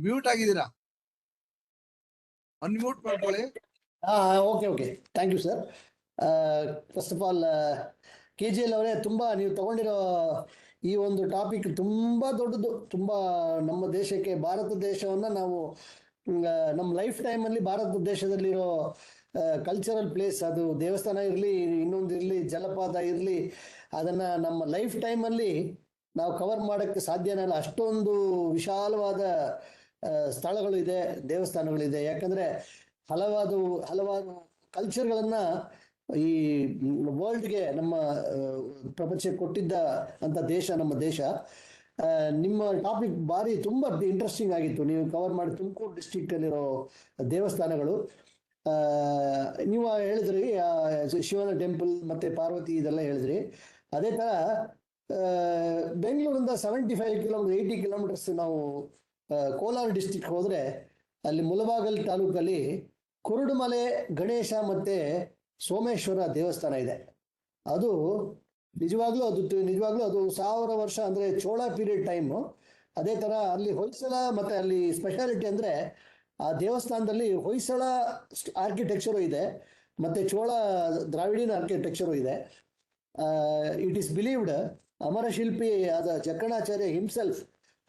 mute ಆಗಿದ್ದೀರಾ? ಅನ್ಮ್ಯೂಟ್ ಮಾಡ್ಕೊಳ್ಳಿ. Okay okay, thank you sir. First of all KGL ಅವರೇ, ತುಂಬಾ ನೀವು ತಗೊಂಡಿರೋ ಈ ಒಂದು ಟಾಪಿಕ್ ತುಂಬಾ ದೊಡ್ಡದು. ತುಂಬಾ ನಮ್ಮ ದೇಶಕ್ಕೆ, ಭಾರತ ದೇಶವನ್ನ ನಾವು ನಮ್ಮ ಲೈಫ್ ಟೈಮಲ್ಲಿ ಭಾರತ ದೇಶದಲ್ಲಿರೋ ಕಲ್ಚರಲ್ ಪ್ಲೇಸ್, ಅದು ದೇವಸ್ಥಾನ ಇರಲಿ, ಇನ್ನೊಂದು ಇರಲಿ, ಜಲಪಾತ ಇರಲಿ, ಅದನ್ನು ನಮ್ಮ ಲೈಫ್ ಟೈಮಲ್ಲಿ ನಾವು ಕವರ್ ಮಾಡೋಕ್ಕೆ ಸಾಧ್ಯನೇ ಇಲ್ಲ. ಅಷ್ಟೊಂದು ವಿಶಾಲವಾದ ಸ್ಥಳಗಳು ಇದೆ, ದೇವಸ್ಥಾನಗಳಿದೆ. ಯಾಕಂದರೆ ಹಲವಾರು ಕಲ್ಚರ್ಗಳನ್ನು ಈ ವರ್ಲ್ಡ್ಗೆ ನಮ್ಮ ಪ್ರಪಂಚಕ್ಕೆ ಕೊಟ್ಟಿದ್ದ ಅಂತ ದೇಶ ನಮ್ಮ ದೇಶ. ನಿಮ್ಮ ಟಾಪಿಕ್ ಭಾರಿ ತುಂಬ ಇಂಟ್ರೆಸ್ಟಿಂಗ್ ಆಗಿತ್ತು. ನೀವು ಕವರ್ ಮಾಡಿ ತುಮಕೂರು ಡಿಸ್ಟಿಕ್ಟಲ್ಲಿರೋ ದೇವಸ್ಥಾನಗಳು. ನೀವು ಹೇಳಿದ್ರಿ ಶಿವನ ಟೆಂಪಲ್ ಮತ್ತು ಪಾರ್ವತಿ ಇದೆಲ್ಲ ಹೇಳಿದ್ರಿ. ಅದೇ ಥರ ಬೆಂಗಳೂರಿಂದ 75 ಕಿಲೋಮೀಟರ್ 80 ಕಿಲೋಮೀಟರ್ಸ್ ನಾವು ಕೋಲಾರ ಡಿಸ್ಟಿಕ್ ಹೋದರೆ ಅಲ್ಲಿ ಮುಳಬಾಗಲ್ ತಾಲೂಕಲ್ಲಿ ಕುರುಡುಮಲೆ ಗಣೇಶ ಮತ್ತು ಸೋಮೇಶ್ವರ ದೇವಸ್ಥಾನ ಇದೆ. ಅದು ನಿಜವಾಗ್ಲೂ ಅದು 1000 ವರ್ಷ ಅಂದರೆ ಚೋಳ ಪೀರಿಯಡ್ ಟೈಮು. ಅದೇ ಥರ ಅಲ್ಲಿ ಹೊಯ್ಸಳ ಮತ್ತು ಅಲ್ಲಿ ಸ್ಪೆಷಾಲಿಟಿ ಅಂದರೆ ಆ ದೇವಸ್ಥಾನದಲ್ಲಿ ಹೊಯ್ಸಳ ಆರ್ಕಿಟೆಕ್ಚರು ಇದೆ ಮತ್ತು ಚೋಳ ದ್ರಾವಿಡಿಯನ್ ಆರ್ಕಿಟೆಕ್ಚರು ಇದೆ. ಇಟ್ ಈಸ್ ಬಿಲೀವ್ಡ್ ಅಮರಶಿಲ್ಪಿ ಆದ ಜಕ್ಕಣಾಚಾರ್ಯ ಹಿಮ್ಸೆಲ್ಫ್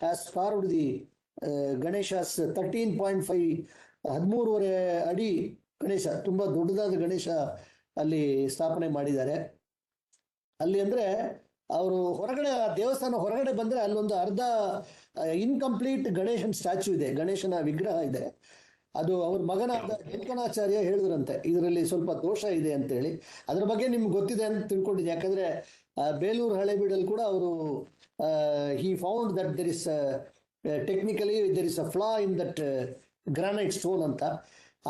ಹ್ಯಾಸ್ ಕಾರ್ವ್ಡ್ ದಿ ಗಣೇಶಸ್ 13.5 13.5 ಅಡಿ ಗಣೇಶ, ತುಂಬ ದೊಡ್ಡದಾದ ಗಣೇಶ ಅಲ್ಲಿ ಸ್ಥಾಪನೆ ಮಾಡಿದ್ದಾರೆ. ಅಲ್ಲಿ ಅಂದರೆ ಅವರು ಹೊರಗಡೆ ದೇವಸ್ಥಾನ ಹೊರಗಡೆ ಬಂದರೆ ಅಲ್ಲೊಂದು ಅರ್ಧ ಇನ್ಕಂಪ್ಲೀಟ್ ಗಣೇಶನ ಸ್ಟ್ಯಾಚ್ಯೂ ಇದೆ, ಗಣೇಶನ ವಿಗ್ರಹ ಇದೆ. ಅದು ಅವ್ರ ಮಗನಾದ ಜಕ್ಕಣಾಚಾರ್ಯ ಹೇಳಿದ್ರಂತೆ ಇದರಲ್ಲಿ ಸ್ವಲ್ಪ ದೋಷ ಇದೆ ಅಂತೇಳಿ. ಅದ್ರ ಬಗ್ಗೆ ನಿಮ್ಗೆ ಗೊತ್ತಿದೆ ಅಂತ ತಿಳ್ಕೊಂಡಿದ್ದೆ, ಯಾಕಂದರೆ ಬೇಲೂರು ಹಳೆಬೀಡಲ್ಲಿ ಕೂಡ ಅವರು he found that there is technically there is a flaw in that granite stone ಅಂತ.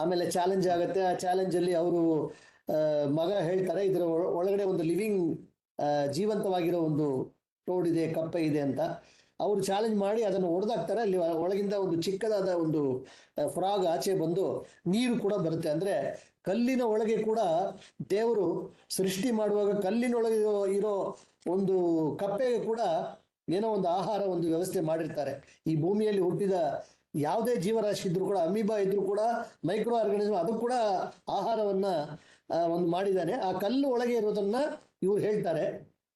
ಆಮೇಲೆ ಚಾಲೆಂಜ್ ಆಗುತ್ತೆ. ಆ ಚಾಲೆಂಜಲ್ಲಿ ಅವರು ಮಗ ಹೇಳ್ತಾರೆ ಇದರ ಒಳಗಡೆ ಒಂದು ಲಿವಿಂಗ್ ಜೀವಂತವಾಗಿರೋ ಒಂದು ಟೋಡ್ ಇದೆ, ಕಪ್ಪೆ ಇದೆ ಅಂತ. ಅವರು ಚಾಲೆಂಜ್ ಮಾಡಿ ಅದನ್ನು ಹೊಡೆದಾಕ್ತಾರೆ. ಅಲ್ಲಿ ಒಳಗಿಂದ ಒಂದು ಚಿಕ್ಕದಾದ ಒಂದು ಫ್ರಾಗ್ ಆಚೆ ಬಂದು ನೀರು ಕೂಡ ಬರುತ್ತೆ. ಅಂದರೆ ಕಲ್ಲಿನ ಒಳಗೆ ಕೂಡ ದೇವರು ಸೃಷ್ಟಿ ಮಾಡುವಾಗ ಕಲ್ಲಿನೊಳಗೆ ಇರೋ ಒಂದು ಕಪ್ಪೆಗೆ ಕೂಡ ಏನೋ ಒಂದು ಆಹಾರ ಒಂದು ವ್ಯವಸ್ಥೆ ಮಾಡಿರ್ತಾರೆ. ಈ ಭೂಮಿಯಲ್ಲಿ ಹುಟ್ಟಿದ ಯಾವುದೇ ಜೀವರಾಶಿ ಇದ್ರೂ ಕೂಡ, ಅಮೀಬಾ ಇದ್ರೂ ಕೂಡ, ಮೈಕ್ರೋ ಆರ್ಗಾನಿಸಮ್ ಅದು ಕೂಡ ಆಹಾರವನ್ನ ಒಂದು ಮಾಡಿದ್ದಾನೆ. ಆ ಕಲ್ಲು ಒಳಗೆ ಇರೋದನ್ನ ಇವ್ರು ಹೇಳ್ತಾರೆ.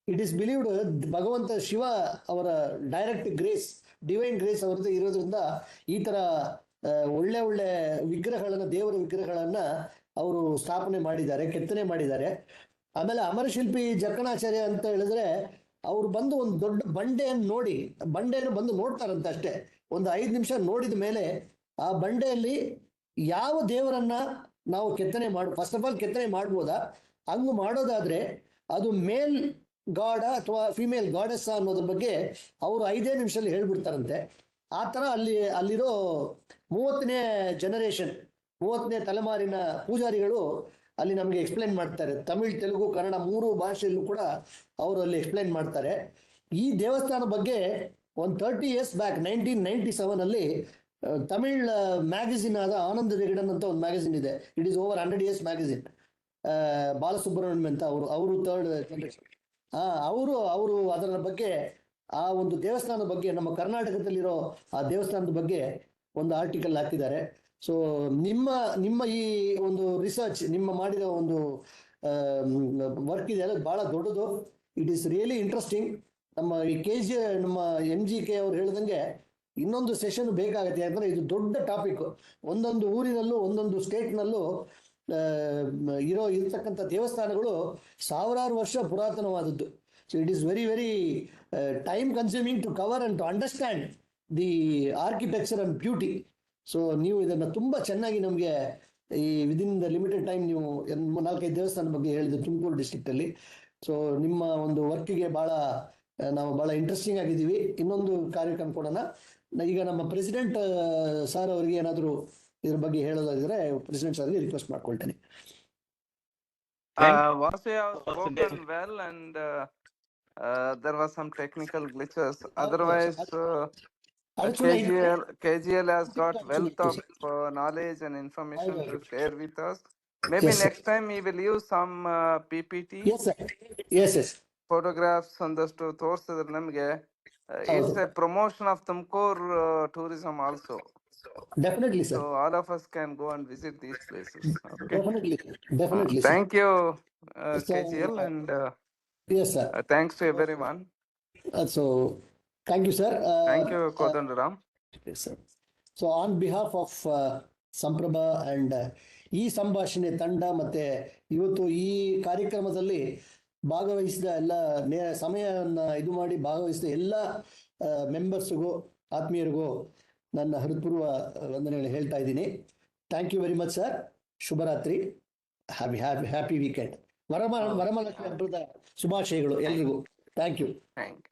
ಇಟ್ ಈಸ್ ಬಿಲೀವ್ಡ್ ಭಗವಂತ ಶಿವ ಅವರ ಡೈರೆಕ್ಟ್ ಗ್ರೇಸ್, ಡಿವೈನ್ ಗ್ರೇಸ್ ಅವ್ರದ್ದು ಇರೋದ್ರಿಂದ ಈ ಥರ ಒಳ್ಳೆ ಒಳ್ಳೆ ವಿಗ್ರಹಗಳನ್ನು, ದೇವರ ವಿಗ್ರಹಗಳನ್ನು ಅವರು ಸ್ಥಾಪನೆ ಮಾಡಿದ್ದಾರೆ, ಕೆತ್ತನೆ ಮಾಡಿದ್ದಾರೆ. ಆಮೇಲೆ ಅಮರಶಿಲ್ಪಿ ಜಕ್ಕಣಾಚಾರ್ಯ ಅಂತ ಹೇಳಿದ್ರೆ ಅವ್ರು ಬಂದು ಒಂದು ದೊಡ್ಡ ಬಂಡೆಯನ್ನು ಬಂದು ನೋಡ್ತಾರಂತೆ ಅಷ್ಟೇ. ಒಂದು 5 ನಿಮಿಷ ನೋಡಿದ ಮೇಲೆ ಆ ಬಂಡೆಯಲ್ಲಿ ಯಾವ ದೇವರನ್ನ ನಾವು ಫಸ್ಟ್ ಆಫ್ ಆಲ್ ಕೆತ್ತನೆ ಮಾಡ್ಬೋದಾ, ಹಂಗೆ ಮಾಡೋದಾದ್ರೆ ಅದು ಮೇಲ್ ಗಾಡ ಅಥವಾ ಫಿಮೇಲ್ ಗಾಡೆಸ್ ಅನ್ನೋದ್ರ ಬಗ್ಗೆ ಅವರು 5 ನಿಮಿಷದಲ್ಲಿ ಹೇಳ್ಬಿಡ್ತಾರಂತೆ. ಆ ಥರ ಅಲ್ಲಿರೋ 30ನೇ ಜನರೇಷನ್, 30ನೇ ತಲೆಮಾರಿನ ಪೂಜಾರಿಗಳು ಅಲ್ಲಿ ನಮಗೆ ಎಕ್ಸ್ಪ್ಲೈನ್ ಮಾಡ್ತಾರೆ. ತಮಿಳ್, ತೆಲುಗು, ಕನ್ನಡ 3 ಭಾಷೆಯಲ್ಲೂ ಕೂಡ ಅವರು ಅಲ್ಲಿ ಎಕ್ಸ್ಪ್ಲೈನ್ ಮಾಡ್ತಾರೆ. ಈ ದೇವಸ್ಥಾನ ಬಗ್ಗೆ ಒಂದು 30 years ಬ್ಯಾಕ್ 1997 ತಮಿಳ್ ಮ್ಯಾಗಝಿನ್ ಆದ ಆನಂದ ವಿಗಡನ್ ಅಂತ ಒಂದು ಮ್ಯಾಗಝಿನ್ ಇದೆ. It is over 100 years magazine. Balasubrahmanyam ಅಂತ ಅವರು 3rd ಜನರೇಷನ್. ಅವರು ಅದರ ಬಗ್ಗೆ, ಆ ಒಂದು ದೇವಸ್ಥಾನದ ಬಗ್ಗೆ, ನಮ್ಮ ಕರ್ನಾಟಕದಲ್ಲಿರೋ ಆ ದೇವಸ್ಥಾನದ ಬಗ್ಗೆ ಒಂದು ಆರ್ಟಿಕಲ್ ಹಾಕಿದ್ದಾರೆ. ಸೊ ನಿಮ್ಮ ಈ ಒಂದು ರಿಸರ್ಚ್, ನಿಮ್ಮ ಮಾಡಿರೋ ಒಂದು ವರ್ಕ್ ಇದೆ, ಅದು ಭಾಳ ದೊಡ್ಡದು. It is really interesting. ನಮ್ಮ ಈ ನಮ್ಮ MGK ಅವ್ರು ಹೇಳ್ದಂಗೆ ಇನ್ನೊಂದು ಸೆಷನ್ ಬೇಕಾಗುತ್ತೆ. ಯಾಕಂದರೆ ಇದು ದೊಡ್ಡ ಟಾಪಿಕ್. ಒಂದೊಂದು ಊರಿನಲ್ಲೂ ಒಂದೊಂದು ಸ್ಟೇಟ್ನಲ್ಲೂ ಇರತಕ್ಕಂಥ ದೇವಸ್ಥಾನಗಳು 1000 ವರ್ಷ ಪುರಾತನವಾದದ್ದು. So it is very very time consuming to cover and to understand the architecture and beauty. So ನೀವು ಇದನ್ನು ತುಂಬ ಚೆನ್ನಾಗಿ ನಮಗೆ ಈ ವಿದಿನ್ ದ ಲಿಮಿಟೆಡ್ ಟೈಮ್ ನೀವು 4-5 ದೇವಸ್ಥಾನದ ಬಗ್ಗೆ ಹೇಳಿದ್ರು ತುಮಕೂರು ಡಿಸ್ಟ್ರಿಕ್ಟಲ್ಲಿ. ಸೊ ನಿಮ್ಮ ಒಂದು ವರ್ಕಿಗೆ ನಾವು ಭಾಳ ಇಂಟ್ರೆಸ್ಟಿಂಗ್ ಆಗಿದ್ದೀವಿ. ಇನ್ನೊಂದು ಕಾರ್ಯಕ್ರಮ ಕೊಡೋಣ. ಈಗ ನಮ್ಮ ಪ್ರೆಸಿಡೆಂಟ್ ಸರ್ ಅವರಿಗೆ ಏನಾದರೂ ಇದ್ರ ಬಗ್ಗೆ ಹೇಳೋದಾದ್ರೆ ಪ್ರೆಸಿಡೆಂಟ್ ಸರ್ಗೆ request ಮಾಡ್ಕೊಳ್ತೇನೆ. Vasu have spoken well, and there was some technical glitches. Otherwise, KGL has got wealth of knowledge and information to share with us. Maybe next time we will use some PPT. Yes, sir. Yes. Photographs ಒಂದಷ್ಟು ತೋರಿಸಿದ್ರೆ ನಮಗೆ it's a promotion of Tumkur tourism also. Definitely, sir. So all of us can go and visit these places. Okay. Definitely. Thank you, KGL, and yes, sir. Thanks to everyone. So thank you, sir. Thank you, Kodandaram. Yes, sir. So on behalf of ಸಂಪ್ರಭಾ and ಈ ಸಂಭಾಷಣೆ ತಂಡ ಮತ್ತೆ ಇವತ್ತು ಈ ಕಾರ್ಯಕ್ರಮದಲ್ಲಿ ಭಾಗವಹಿಸಿದ ಎಲ್ಲ ಸಮಯವನ್ನು ಇದು ಮಾಡಿ ಭಾಗವಹಿಸಿದ ಎಲ್ಲ ಮೆಂಬರ್ಸ್ಗೂ, ಆತ್ಮೀಯರಿಗೂ ನನ್ನ ಹೃತ್ಪೂರ್ವ ವಂದನೆಗಳು ಹೇಳ್ತಾ ಇದ್ದೀನಿ. Thank you very much sir. ಶುಭರಾತ್ರಿ. Happy weekend. ವರಮಹಾಲಕ್ಷ್ಮಿ ಹಬ್ಬದ ಶುಭಾಶಯಗಳು ಎಲ್ರಿಗೂ. Thank you. Thank you.